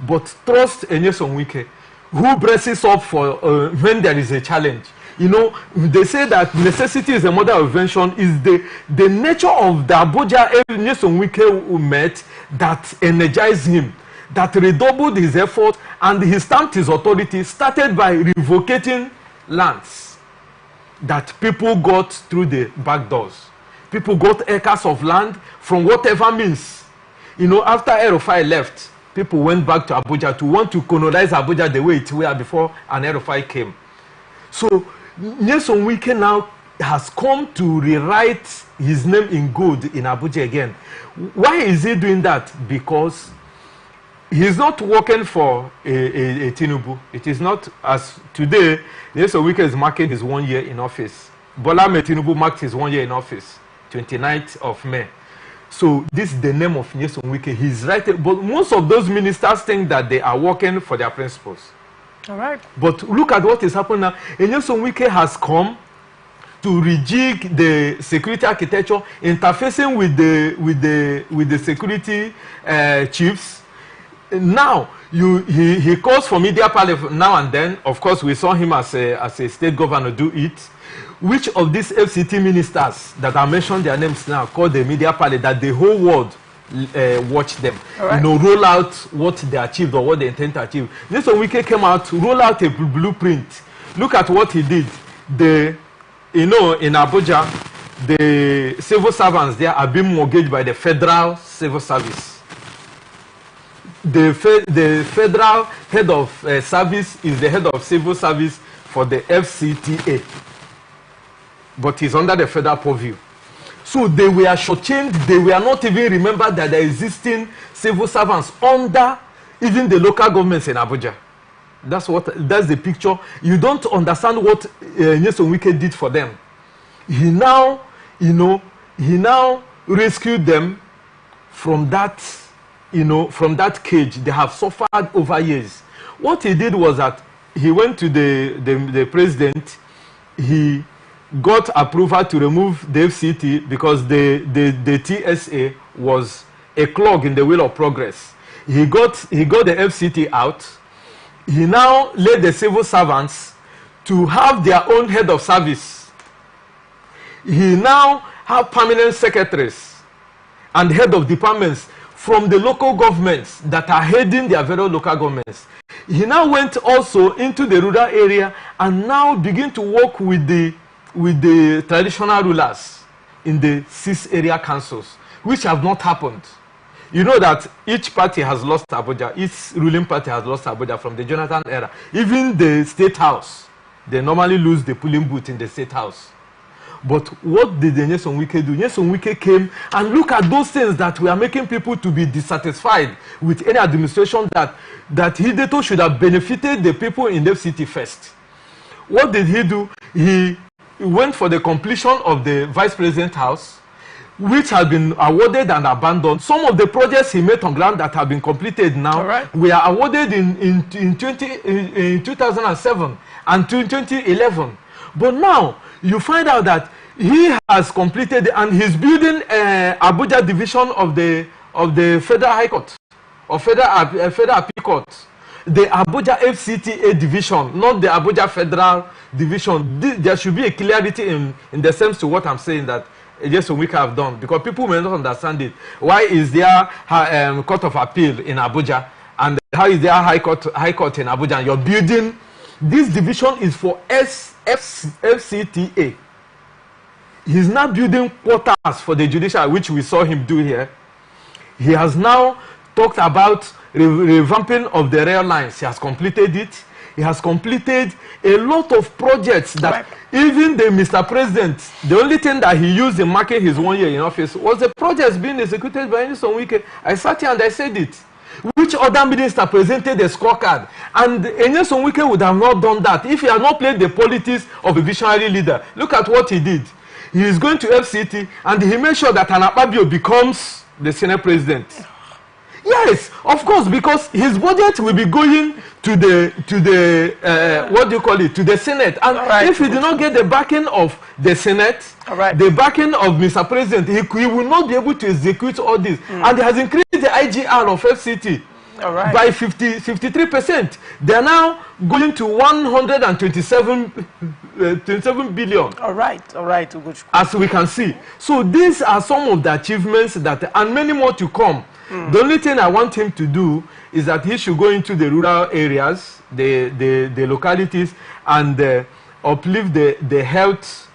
but trust Nyesom Wike, who braces up for when there is a challenge. You know, they say that necessity is the mother of invention. Is the nature of the Abuja Nyesom Wike met that energized him, that redoubled his effort, and he stamped his authority, started by revocating lands that people got through the back doors. People got acres of land from whatever means. You know, after El-Rufai left, people went back to Abuja to want to colonize Abuja the way it was before and El-Rufai came. So Nyesom Wike now has come to rewrite his name in gold in Abuja again. Why is he doing that? Because he's not working for a Tinubu. It is not as today. Nyesom Wike is marking his 1 year in office. Bola Ahmed Tinubu marked his 1 year in office, 29th of May. So this is the name of Nyesom Wike. He's writing, but most of those ministers think that they are working for their principles. All right. But look at what is happening now. Nyesom Wike has come to rejig the security architecture, interfacing with the security chiefs. Now he calls for media parliament now and then. Of course, we saw him as a state governor do it. Which of these FCT ministers that I mentioned their names now called the media parliament that the whole world watch them, right, you know, roll out what they achieved or what they intend to achieve. Nyesom Wike came out to roll out a blueprint. Look at what he did. You know, in Abuja, the civil servants there are being mortgaged by the federal civil service. The federal head of service is the head of civil service for the FCTA, but he's under the federal purview. So they were shortchanged. They were not even remembered that there are existing civil servants under even the local governments in Abuja. That's the picture. You don't understand what Nyesom Wike did for them. He now, you know, he now rescued them from that, you know, from that cage they have suffered over years. What he did was that he went to the president. He got approval to remove the FCT because the TSA was a clog in the wheel of progress. He got the FCT out. He now led the civil servants to have their own head of service. He now have permanent secretaries and head of departments from the local governments that are heading their various local governments. He now went also into the rural area and now begin to work with the traditional rulers in the 6 area councils, which have not happened. You know that each party has lost Abuja. Each ruling party has lost Abuja from the Jonathan era. Even the state house, they normally lose the polling booth in the state house. But what did the Nyesom Wike do? Nyesom Wike came and look at those things that were making people to be dissatisfied with any administration that hitherto should have benefited the people in the city first. What did he do? He went for the completion of the vice president house, which had been awarded and abandoned. Some of the projects he made on ground that have been completed now were awarded in 2007 and 2011. But now you find out that he has completed and he's building Abuja division of the Federal High Court or Federal Appeal Court. the Abuja FCTA division, not the Abuja Federal Division. There should be a clarity in the sense to what I'm saying that just we have done, because people may not understand it. Why is there Court of Appeal in Abuja, and how is there High Court in Abuja? And you're building this division is for FCTA. He's now building quarters for the judicial, which we saw him do here. He has now talked about revamping of the rail lines. He has completed it. He has completed a lot of projects that even the Mr. President, the only thing that he used in marking his 1 year in office was the projects being executed by Nyesom Wike. I sat here and I said it. Which other minister presented a scorecard? And Nyesom Wike would have not done that if he had not played the politics of a visionary leader. Look at what he did. He is going to FCT and he made sure that Anakpabio becomes the Senate president. Yes, of course, because his budget will be going to the what do you call it, to the Senate, and if he did not get the backing of the Senate, the backing of Mr. President, he will not be able to execute all this. And he has increased the IGR of FCT by 53%. They are now going to 127 billion. All right, Ugochukwu. As we can see. So these are some of the achievements that, and many more to come. The only thing I want him to do is that he should go into the rural areas, the localities, and uplift the health,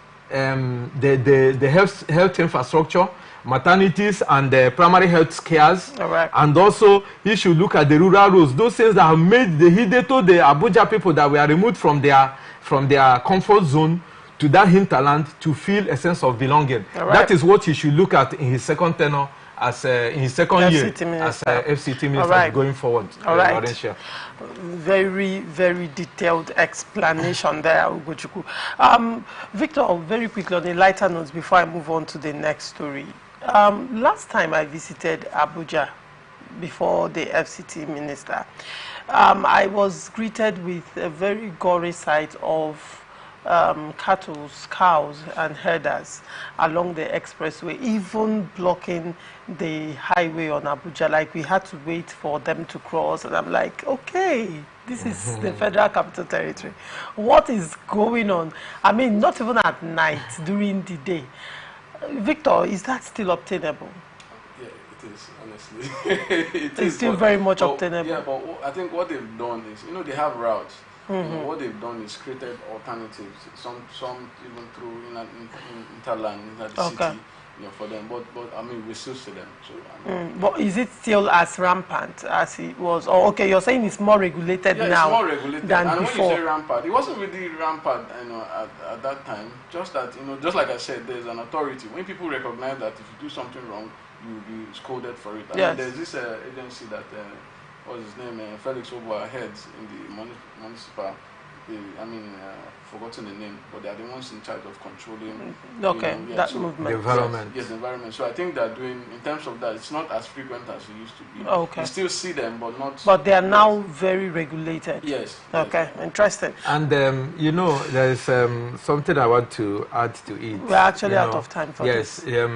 health infrastructure, maternities, and primary health cares. And also he should look at the rural roads, those things that have made the Abuja people that were removed from their comfort zone to that hinterland to feel a sense of belonging. That is what he should look at in his second tenure, as in his second year as FCT minister going forward. Very, very detailed explanation there, Ugochukwu. Victor, very quickly on a lighter note before I move on to the next story. Last time I visited Abuja before the FCT minister, I was greeted with a very gory sight of cattle, cows and herders along the expressway, even blocking the highway on Abuja. Like, we had to wait for them to cross, and I'm like, okay, this is the Federal Capital Territory. What is going on? I mean, not even at night, during the day. Victor, is that still obtainable? Yeah, it is, honestly. It's still very much obtainable. Yeah, but I think what they've done is, they have routes. What they've done is created alternatives, some even through interland, in the city, for them. But I mean, we still see them. So, but is it still as rampant as it was? Or okay, you're saying it's more regulated now? It's more regulated than and before. When you say rampant, it wasn't really rampant, at that time. Just that, just like I said, there's an authority. When people recognize that if you do something wrong, you will be scolded for it. I mean, there's this agency that. What's his name? Felix Ogwa heads in the municipal. Forgotten the name, but they are the ones in charge of controlling. That movement. The environment. Yes, the environment. So I think they're doing, in terms of that, it's not as frequent as it used to be. You still see them, but not. But they are now very regulated. Yes. Okay, interesting. And there is something I want to add to it. We're actually out of time for this. Yes.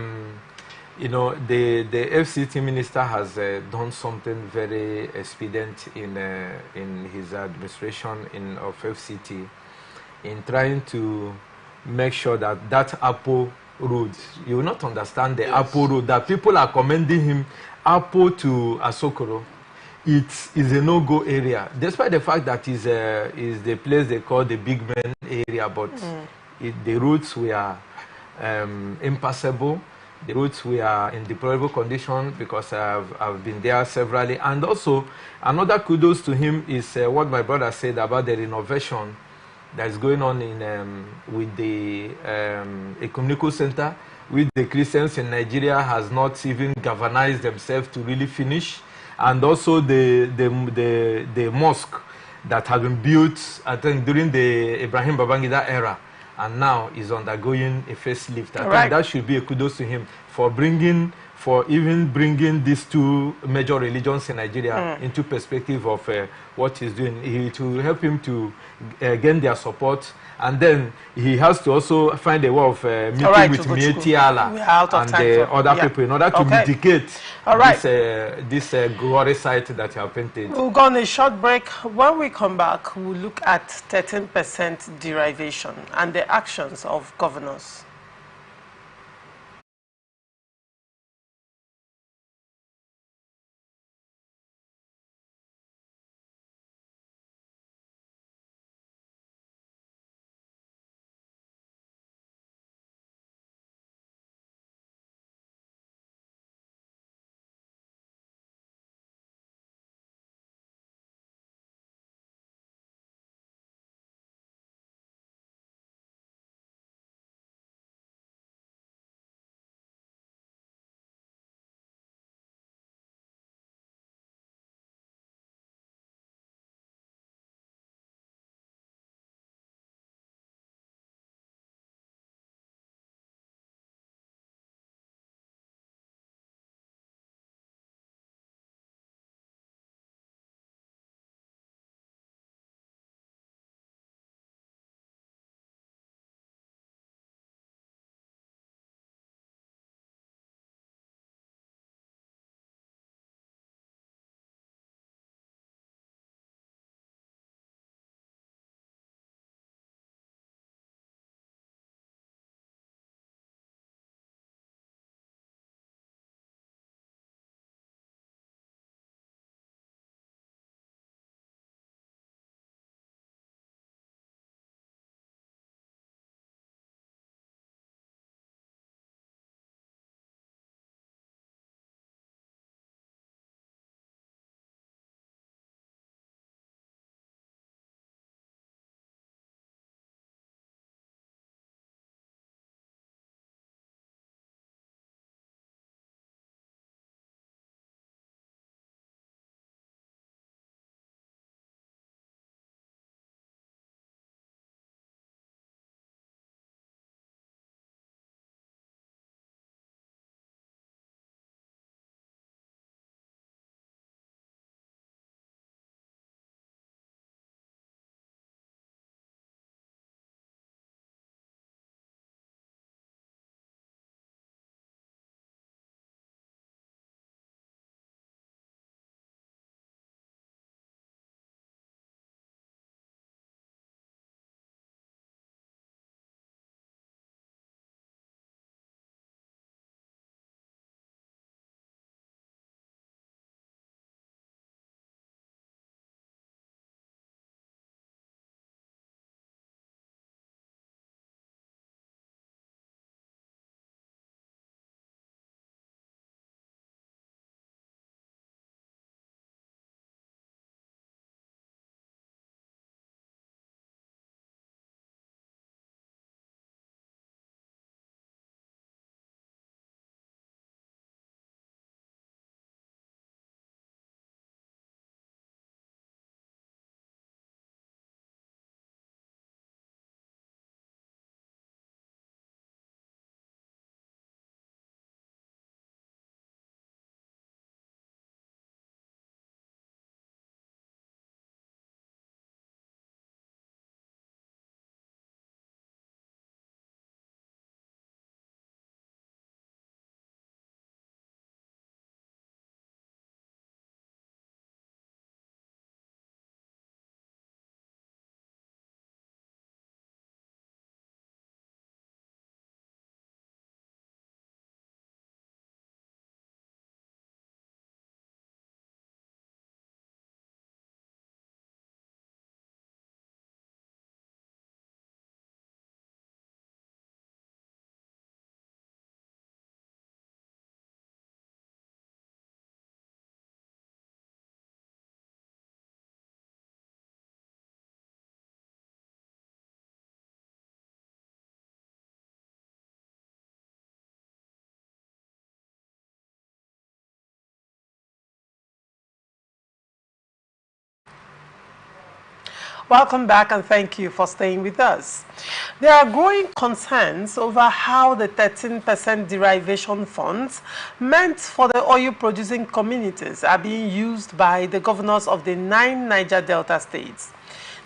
The FCT minister has done something very expedient in his administration of FCT, in trying to make sure that Apo road, you will not understand the Apo road, that people are commending him, Apo to Asokoro. It is a no-go area, despite the fact that is the place they call the big men area, but the roads were impassable. The roads were in deplorable condition, because I've been there severally. And also, another kudos to him is what my brother said about the renovation that is going on with the Ecumenical Center, which the Christians in Nigeria has not even galvanized themselves to really finish. And also the mosque that has been built, I think, during the Ibrahim Babangida era, and now is undergoing a facelift. I think that should be a kudos to him for bringing for even bringing these two major religions in Nigeria into perspective of what he's doing. It will help him to gain their support, and then he has to also find a way of meeting with Mieti Allah and other people in order to mitigate this glory site that you have painted. We'll go on a short break. When we come back, we'll look at 13% derivation and the actions of governors. Welcome back and thank you for staying with us. There are growing concerns over how the 13% derivation funds meant for the oil-producing communities are being used by the governors of the 9 Niger Delta states.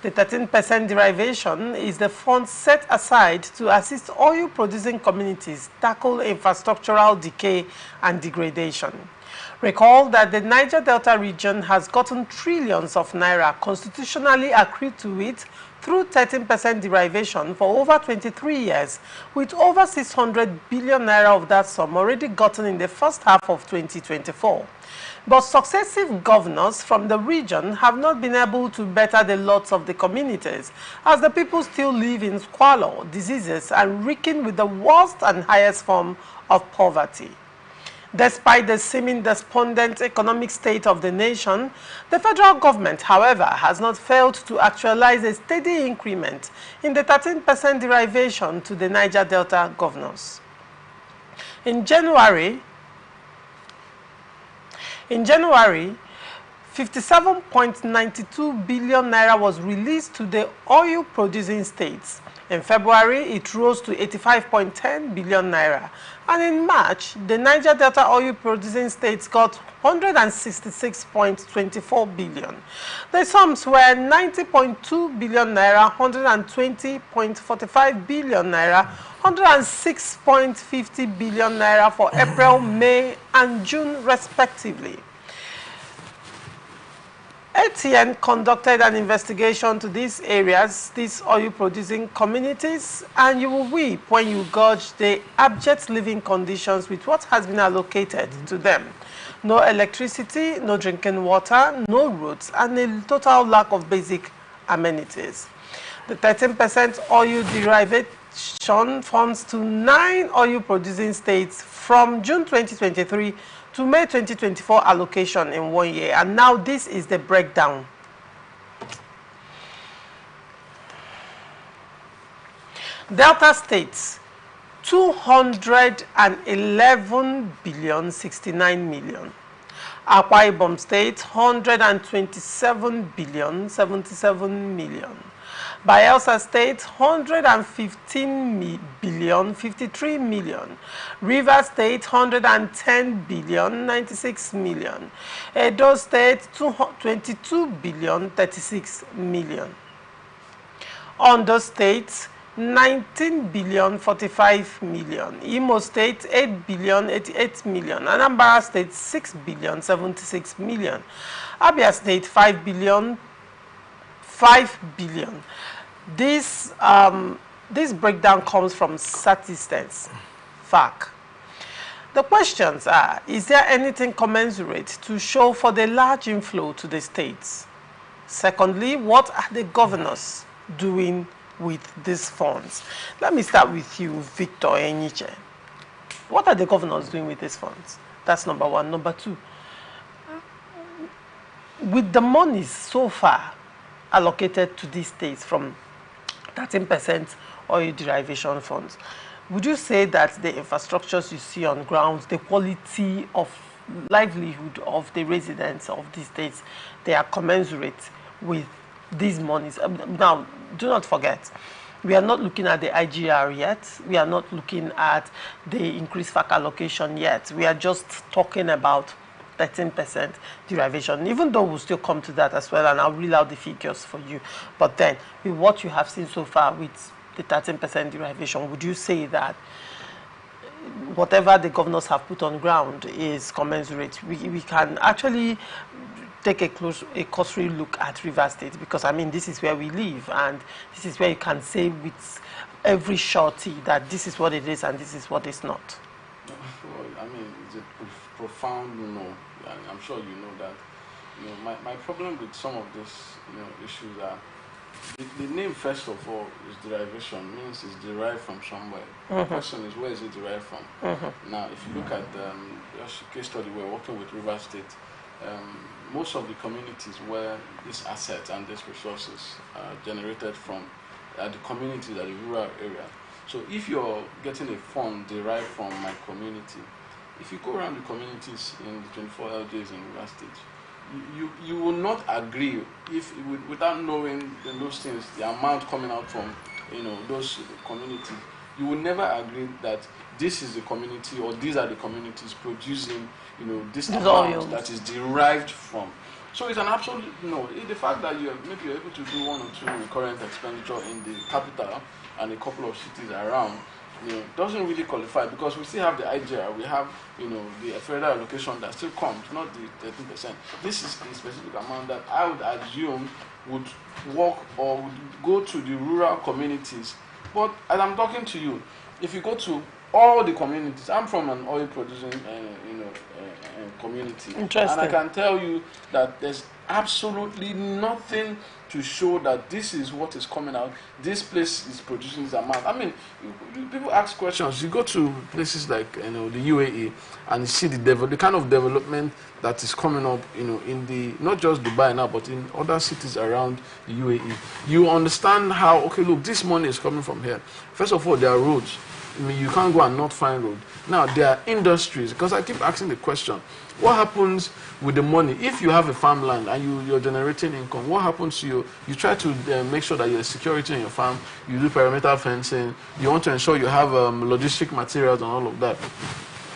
The 13% derivation is the fund set aside to assist oil-producing communities tackle infrastructural decay and degradation. Recall that the Niger Delta region has gotten trillions of naira constitutionally accrued to it through 13% derivation for over 23 years, with over 600 billion naira of that sum already gotten in the first half of 2024. But successive governors from the region have not been able to better the lots of the communities, as the people still live in squalor, diseases, and reeking with the worst and highest form of poverty. Despite the seeming despondent economic state of the nation, the federal government, however, has not failed to actualize a steady increment in the 13% derivation to the Niger Delta governors. In January, 57.92 billion naira was released to the oil-producing states. In February, it rose to 85.10 billion naira. And in March, the Niger Delta oil-producing states got 166.24 billion. The sums were 90.2 billion naira, 120.45 billion naira, 106.50 billion naira for April, May, and June, respectively. ATN conducted an investigation to these areas, these oil-producing communities, and you will weep when you gauge the abject living conditions with what has been allocated to them. No electricity, no drinking water, no roads, and a total lack of basic amenities. The 13% oil derivation funds to 9 oil-producing states from June 2023 to May 2024 allocation in 1 year. And now this is the breakdown. Delta states, 211 billion 69 million. Akwa Ibom state, 127 billion 77 million. Bayelsa State, 115 billion 53 million. Rivers State, 110 billion 96 million. Edo State, 22 billion 36 million. Ondo State, 19 billion 45 million. Imo State, 8 billion 88 million. Anambra State, 6 billion 76 million. Abia State, 5 billion 5 billion. This breakdown comes from statistics, FAC. The questions are, is there anything commensurate to show for the large inflow to the states? Secondly, what are the governors doing with these funds? Let me start with you, Victor Enyiche. What are the governors doing with these funds? That's number one. Number two, with the monies so far allocated to these states from 13% oil derivation funds, would you say that the infrastructures you see on ground, the quality of livelihood of the residents of these states, they are commensurate with these monies? Now, do not forget, we are not looking at the IGR yet. We are not looking at the increased FAC allocation yet. We are just talking about 13% derivation, even though we'll still come to that as well, and I'll reel out the figures for you. But then, with what you have seen so far with the 13% derivation, would you say that whatever the governors have put on ground is commensurate? We can actually take a cursory look at River State, because I mean, this is where we live, and this is where you can say with every surety that this is what it is and this is what it's not. Well, I mean, it's a profound no, and I'm sure you know that. You know, my problem with some of these issues are the name, first of all, is derivation, means it's derived from somewhere. The question is, where is it derived from? Now, if you look at just a case study, we're working with River State. Most of the communities where these assets and these resources are generated from are the communities at the rural area. So if you're getting a fund derived from my community, if you go around the communities in the 24 LDs in River State, you will not agree if without knowing those things, the amount coming out from those communities. You will never agree that this is the community or these are the communities producing this amount that is derived from. So it's an absolute no. The fact that maybe you're able to do 1 or 2 recurrent expenditure in the capital and a couple of cities around, doesn't really qualify, because we still have the IGR, we have the federal allocation that still comes, not the 13%. This is a specific amount that I would assume would work or would go to the rural communities. But as I'm talking to you, if you go to all the communities, I'm from an oil producing community, and I can tell you that there's absolutely nothing to show that this is what is coming out. This place is producing this amount. I mean, people ask questions. You go to places like the UAE and you see the kind of development that is coming up, in the not just Dubai now, but in other cities around the UAE. You understand how, okay, look, this money is coming from here. First of all, there are roads. I mean, you can't go and not find road. Now, there are industries, because I keep asking the question, what happens with the money? If you have a farmland and you're generating income, what happens to you? You try to make sure that you have security in your farm, you do perimeter fencing, you want to ensure you have logistic materials and all of that.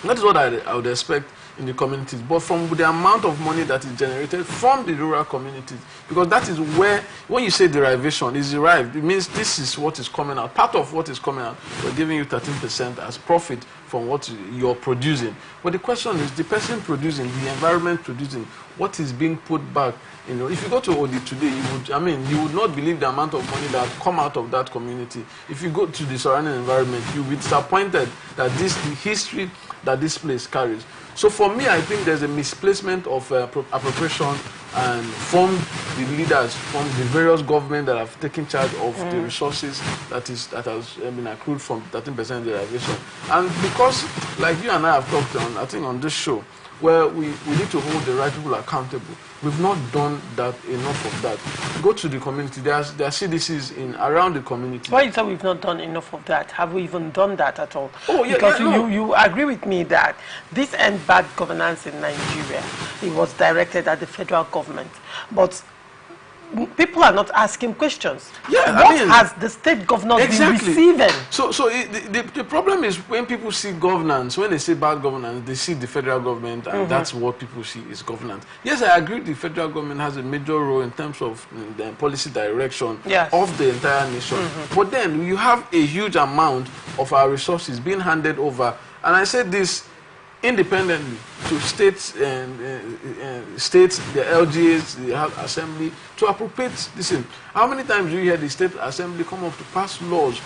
That is what I would expect in the communities, but from the amount of money that is generated from the rural communities, because that is where, when you say derivation, is derived, it means this is what is coming out. Part of what is coming out, we're giving you 13% as profit from what you're producing. But the question is, the person producing, the environment producing, what is being put back? If you go to Odi today, you would not believe the amount of money that come out of that community. If you go to the surrounding environment, you'll be disappointed that the history that this place carries. So for me, I think there's a misplacement of appropriation and from the leaders, from the various governments that have taken charge of the resources that has been accrued from 13% derivation. And because, like you and I have talked on, I think on this show, where we need to hold the right people accountable. We've not done that enough of that. Go to the community. There are CDCs around the community. Why you say we've not done enough of that? Have we even done that at all? Oh, yeah, because no. you agree with me that this end bad governance in Nigeria, it was directed at the federal government. But people are not asking questions. Yeah, what has the state governors been receiving? So the problem is when people see governance, when they say bad governance, they see the federal government, and that's what people see is governance. Yes, I agree the federal government has a major role in terms of the policy direction of the entire nation. But then you have a huge amount of our resources being handed over, and I said this independently to states, the LGAs, the assembly, to appropriate this in. How many times do you hear the state assembly come up to pass laws,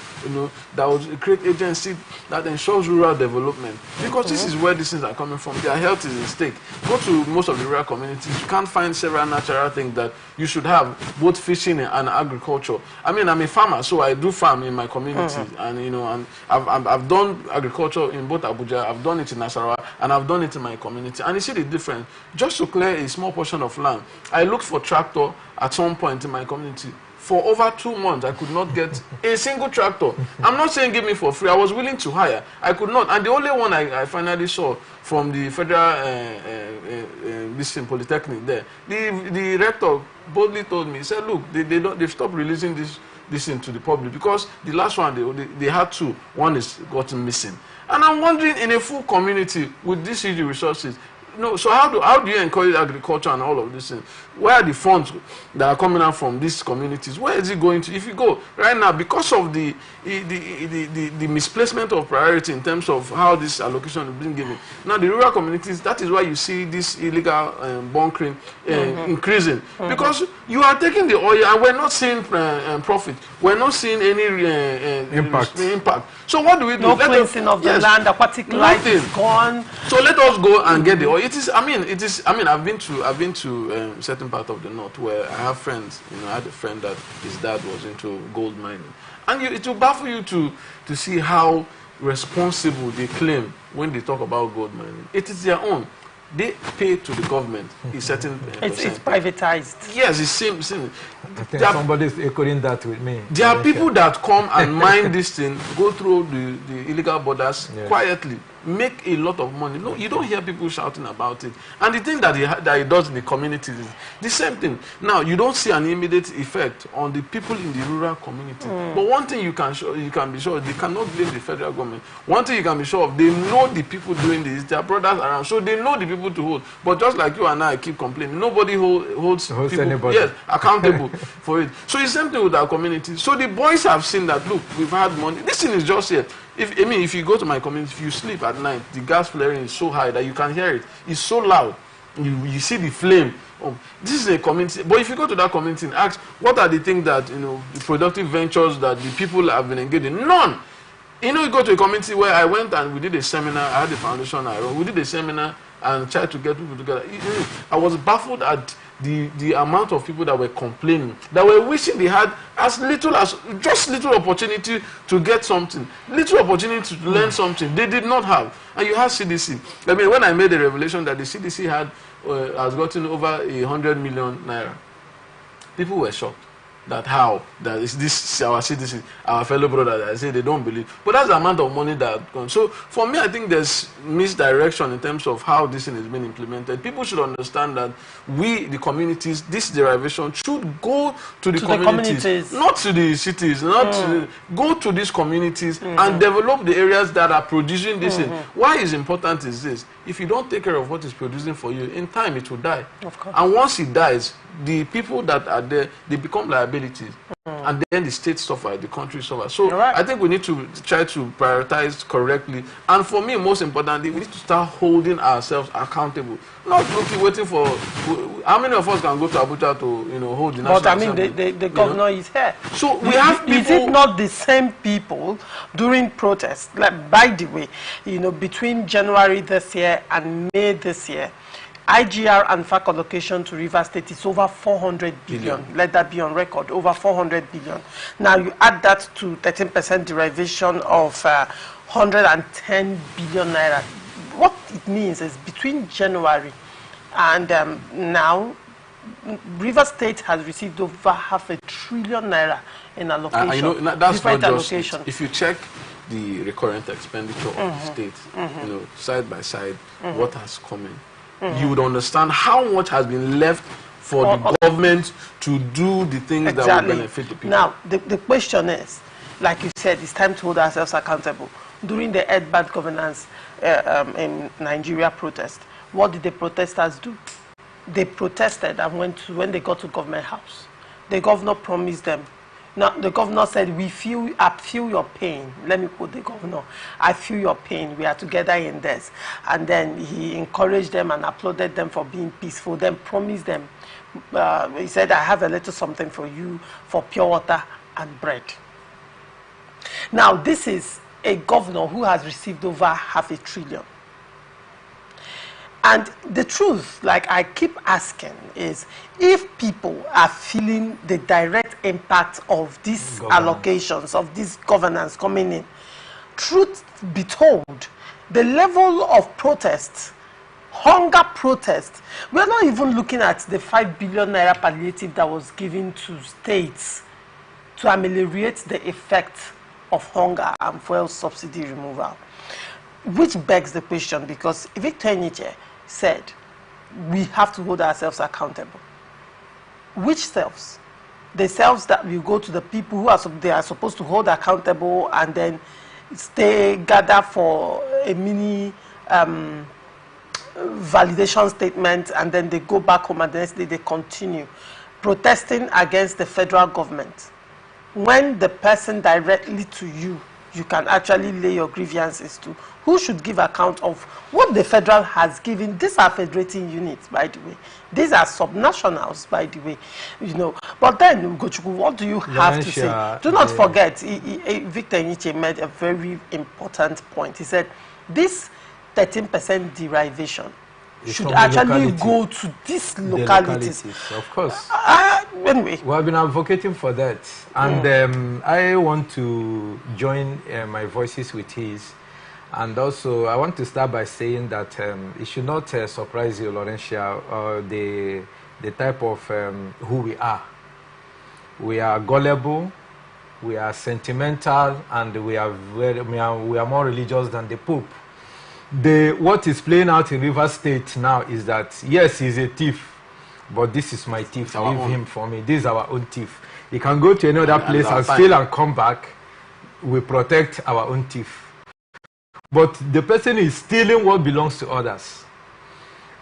that would create agency that ensures rural development? Because this is where these things are coming from. Their health is at stake. Go to most of the rural communities, you can't find several natural things that you should have, both fishing and agriculture. I mean, I'm a farmer, so I do farm in my community, and and I've done agriculture in both Abuja, I've done it in Nasarawa, and I've done it in my community. And you see the difference. Just to clear a small portion of land, I looked for tractor at some point in my community. For over 2 months, I could not get a single tractor. I'm not saying give me for free. I was willing to hire. I could not. And the only one I finally saw from the federal Polytechnic there, the rector boldly told me, he said, look, they've stopped releasing this into the public because the last one, they had 2. One is gotten missing. And I'm wondering, in a full community with these huge resources, so how do you encourage agriculture and all of these things? Where are the funds that are coming out from these communities? Where is it going to? If you go right now, because of the misplacement of priority in terms of how this allocation is being given, now the rural communities, that is why you see this illegal bunkering increasing. Because you are taking the oil and we're not seeing profit. We're not seeing any impact. So what do we do? No cleansing of the land, aquatic life is gone. So let us go and get the oil. I've been to certain part of the north where I have friends. I had a friend that his dad was into gold mining, and it will baffle you to see how responsible they claim when they talk about gold mining. It is their own. They pay to the government a certain percent. It's privatized. Yes, it seems. I think somebody's echoing that with me. There are people that come and mine this thing, go through the illegal borders quietly. make a lot of money. No, you don't hear people shouting about it. And the thing that he does in the communities is the same thing. Now, you don't see an immediate effect on the people in the rural community. But one thing you can be sure, they cannot blame the federal government. One thing you can be sure of, they know the people doing this, their brothers around, so they know the people to hold. But just like you and I keep complaining, nobody holds people anybody. Yes, accountable for it. So it's the same thing with our community. So the boys have seen that, look, we've had money. This thing is just here. If you go to my community, if you sleep at night, the gas flaring is so high that you can hear it. It's so loud. You see the flame. Oh, this is a community. But if you go to that community and ask, what are the things that, the productive ventures that the people have been engaged in? None. You go to a community where I went and we did a seminar. I had a foundation I run. We did a seminar and tried to get people together. I was baffled at the amount of people that were complaining, that were wishing they had just little opportunity to get something, little opportunity to learn something. They did not have. And you have CDC. I mean, when I made the revelation that the CDC has gotten over 100 million naira, people were shocked. That is this our citizens, our fellow brothers. I say they don't believe, but that's the amount of money that comes. So for me, I think there's misdirection in terms of how this thing is being implemented. People should understand that we, the communities, this derivation should go to the communities, not to the cities, go to these communities and develop the areas that are producing this thing. Why is important is this: if you don't take care of what is producing for you, in time it will die. Of course. And once it dies, the people that are there, they become liabilities. And then the state suffers, the country suffers. So I think we need to try to prioritize correctly. And for me, most importantly, we need to start holding ourselves accountable. Not waiting for... How many of us can go to Abuja to, hold the national assembly? But I mean, the governor is here. So we have people... Is it not the same people during protests? Like, by the way, between January this year and May this year, IGR and FAC allocation to Rivers State is over 400 billion. Let that be on record, over 400 billion. Now you add that to 13% derivation of 110 billion naira. What it means is between January and now, Rivers State has received over 500 billion naira in allocation. That's not just it. If you check the recurrent expenditure of the state, side by side, what has come in, you would understand how much has been left for the government to do the things that will benefit the people. Now, the question is, like you said, it's time to hold ourselves accountable. During the bad governance in Nigeria protest, what did the protesters do? They protested and when they got to government house, the governor promised them. Now, the governor said, I feel your pain. Let me quote the governor. I feel your pain. We are together in this. And then he encouraged them and applauded them for being peaceful. Then promised them, he said, I have a little something for you for pure water and bread. Now, this is a governor who has received over 500 billion. And the truth, like I keep asking, is if people are feeling the direct impact of these allocations, of this governance coming in, truth be told, the level of protests, hunger protests, we're not even looking at the 5 billion naira palliative that was given to states to ameliorate the effect of hunger and fuel subsidy removal. Which begs the question, because Victor Enyiche said we have to hold ourselves accountable. Which selves? The selves that will go to the people who they are supposed to hold accountable and then gather for a mini validation statement, and then they go back home and the next day they continue protesting against the federal government. When the person directly to you can actually lay your grievances to, who should give account of what the federal has given. These are federating units, by the way. These are subnationals, by the way. But then, Ugochukwu, what do you have to say? Do not forget, Victor Enyiche made a very important point. He said, this 13% derivation should actually go to these localities. Of course. Anyway. We have been advocating for that. And I want to join my voices with his. And also, I want to start by saying that it should not surprise you, Laurentia, the type of who we are. We are gullible, we are sentimental, and we are more religious than the Pope. what is playing out in Rivers State now is that, yes, he's a thief, but this is my thief. Leave him for me. This is our own thief. He can go to another place and steal and come back. We protect our own thief. But the person is stealing what belongs to others.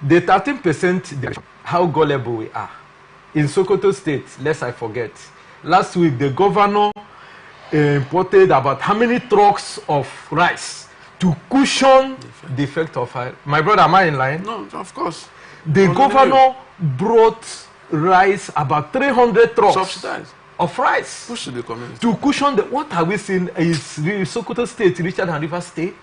The 13%, how gullible we are. In Sokoto State, lest I forget, last week the governor imported about how many trucks of rice to cushion the effect of fire. My brother, am I in line? No, of course. The governor brought rice, about 300 trucks Subsidized. of rice. Push to the community. To cushion the, what are we seeing is Sokoto State richer than River State?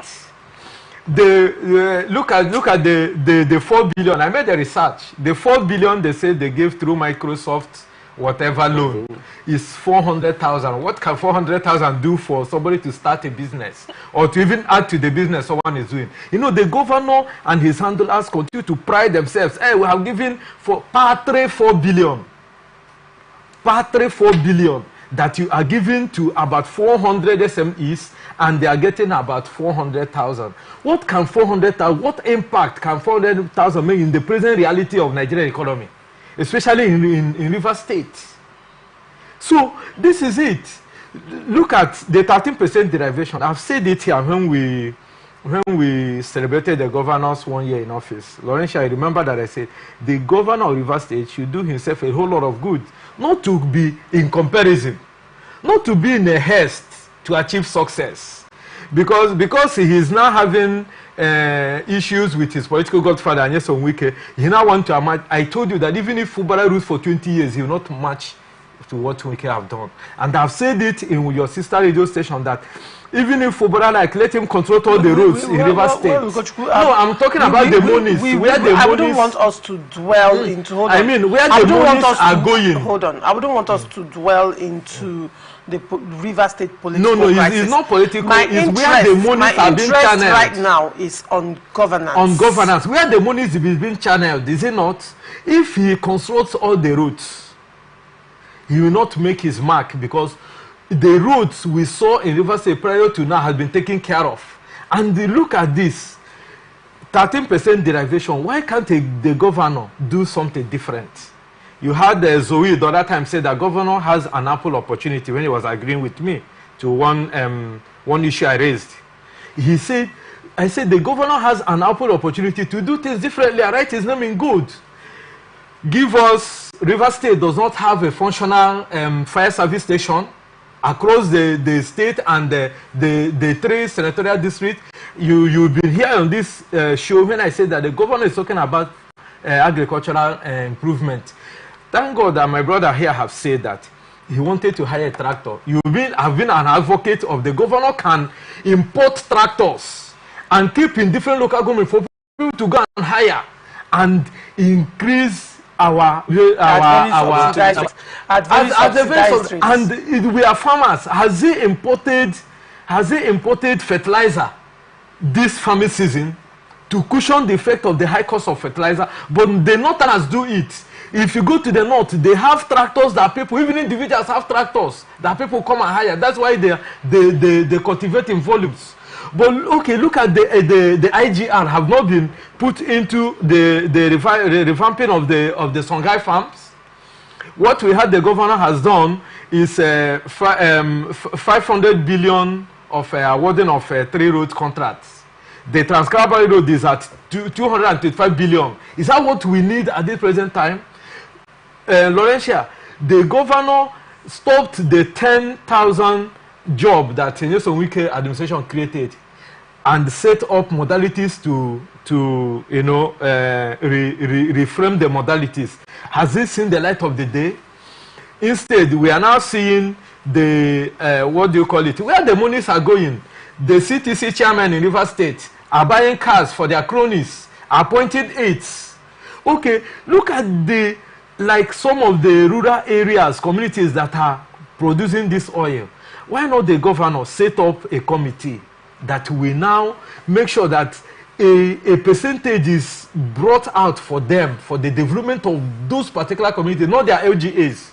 Look at the 4 billion. I made a research. The 4 billion they say they gave through Microsoft whatever loan is 400,000. What can 400,000 do for somebody to start a business or to even add to the business someone is doing? You know, the governor and his handlers continue to pride themselves. Hey, we have given for Patre 4 billion. Patre 4 billion that you are giving to about 400 SMEs and they are getting about 400,000. What can 400,000, what impact can 400,000 make in the present reality of Nigerian economy? Especially in River State. So this is it. Look at the 13% derivation. I've said it here when we celebrated the governor's 1 year in office. Laurentia, I remember that I said the governor of River State should do himself a whole lot of good, not to be in comparison, not to be in a haste to achieve success, because he is now having issues with his political godfather Nyesom Wike. He now want to match. I told you that even if Fubara rules for 20 years, he will not match to what Wike have done. And I've said it in your sister radio station that even if Fubara let him control all the roads in River State. No, I'm talking about the monies. I wouldn't want us to dwell into. I mean, where the monies are going. Hold on. I wouldn't want us to dwell into the River State political crisis. It's not political. It's where the monies are being channeled. Right now is on governance. On governance, where the monies is being channeled, is it not? If he consults all the roads, he will not make his mark, because the roads we saw in River State prior to now has been taken care of. And look at this, 13% derivation. Why can't the governor do something different? You had Zoe the other time say that governor has an ample opportunity when he was agreeing with me to one issue I raised. He said, I said the governor has an ample opportunity to do things differently and write his name in good. Give us, River State does not have a functional fire service station across the state and the 3 senatorial districts. You've been here on this show when I said that the governor is talking about agricultural improvement. Thank God that my brother here have said that he wanted to hire a tractor. I've been an advocate of the governor can import tractors and keep in different local government for people to go and hire and increase our and we are farmers. Has he imported fertilizer this farming season to cushion the effect of the high cost of fertilizer? But the northerners do it. If you go to the north, they have tractors that people, even individuals have tractors that people come and hire. That's why they cultivate in volumes. But okay, look at the IGR have not been put into the revamping of the Songhai farms. What we had the governor has done is 500 billion of awarding of 3 road contracts. The Trans-Calabar Road is at 225 billion. Is that what we need at this present time? Laurentia, the governor stopped the 10,000 job that Nyesom Wike administration created and set up modalities to reframe the modalities. Has it seen the light of the day? Instead, we are now seeing the what do you call it? Where the monies are going. The CTC chairman in River State are buying cars for their cronies, appointed aides. Okay, look at like some of the rural areas, communities that are producing this oil. Why not the governor set up a committee that will now make sure that a percentage is brought out for them, for the development of those particular communities, not their LGAs.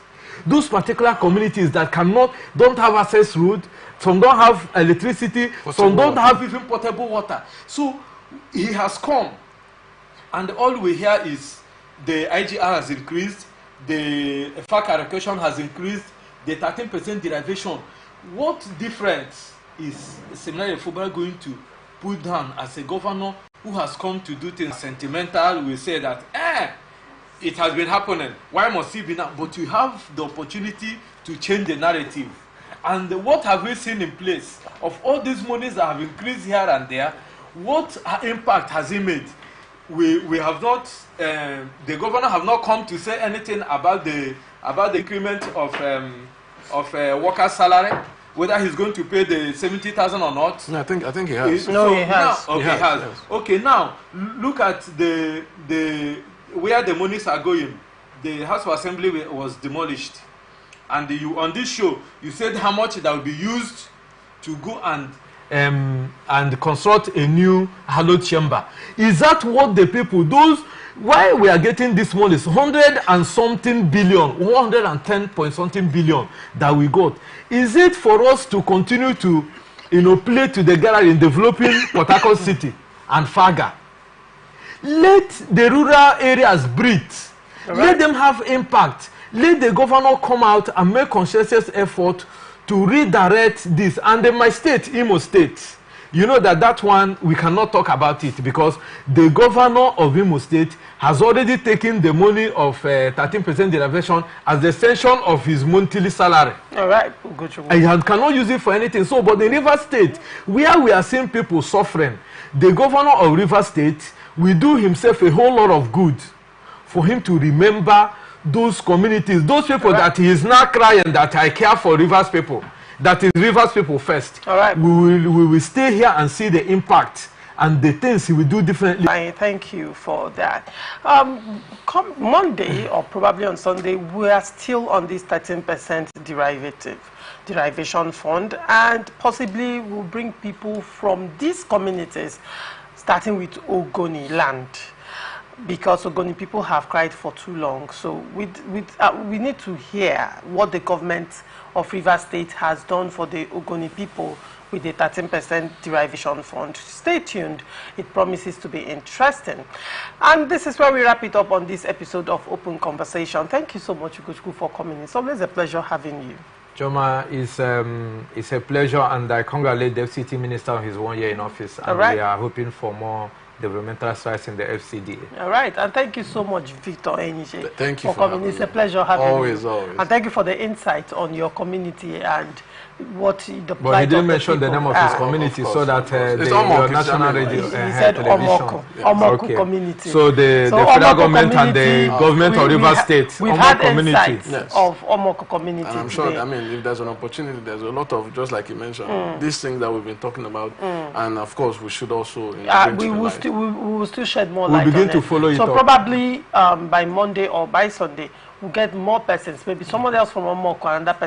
Those particular communities that don't have access road, some don't have electricity, some don't have even potable water. So he has come, and all we hear is the IGR has increased, the FAC allocation has increased, the 13% derivation. What difference is Seminary Fubara going to put down as a governor who has come to do things sentimental? We say that, it has been happening. Why must it be now? But you have the opportunity to change the narrative. And what have we seen in place of all these monies that have increased here and there? What impact has it made? We have not. The governor have not come to say anything about the increment of workers' salary, whether he's going to pay the 70,000 or not. No, I think he has. No, he has. Now, okay, he has. Yes. Okay, now look at the where the monies are going. The House of Assembly was demolished, and on this show you said how much that will be used to go and construct a new hallowed chamber. Is that what the people, why we are getting this money is 100 and something billion, 110 point something billion that we got? Is it for us to continue to, play to the gallery in developing Port Harcourt City and Faga? Let the rural areas breathe. Right. Let them have impact. Let the governor come out and make conscientious effort to redirect this. And in my state, Imo State, you know that one we cannot talk about it because the governor of Imo State has already taken the money of 13% derivation as the extension of his monthly salary. All right, and cannot use it for anything. So, but in River State, where we are seeing people suffering, the governor of River State will do himself a whole lot of good for him to remember those communities, those people that he is now crying that I care for Rivers people, that is Rivers people first. All right. We will stay here and see the impact and the things he will do differently. I thank you for that. Come Monday or probably on Sunday, we are still on this 13% derivation fund, and possibly will bring people from these communities, starting with Ogoni land, because Ogoni people have cried for too long. So we need to hear what the government of Rivers State has done for the Ogoni people with the 13% derivation fund. Stay tuned. It promises to be interesting. And this is where we wrap it up on this episode of Open Conversation. Thank you so much, Ugochukwu, for coming. It's always a pleasure having you. Joma, it's a pleasure, and I congratulate the FCT Minister on his 1 year in office. And we are hoping for more developmental strides in the FCD. All right, and thank you so much, Victor Enije. Thank you for coming. It's a pleasure having you. Always. And thank you for the insight on your community and what the But he didn't mention the name of his community, so that the national radio he said television. Omoko community. So the federal government and the government of Rivers State, we've had insights of Omoko community. And I'm sure, if there's an opportunity, there's a lot of, just like you mentioned, these things that we've been talking about, and of course we should also we will still shed more light on it. We'll begin to follow it up. So probably by Monday or by Sunday, we'll get more persons, maybe someone else from Omoko and another person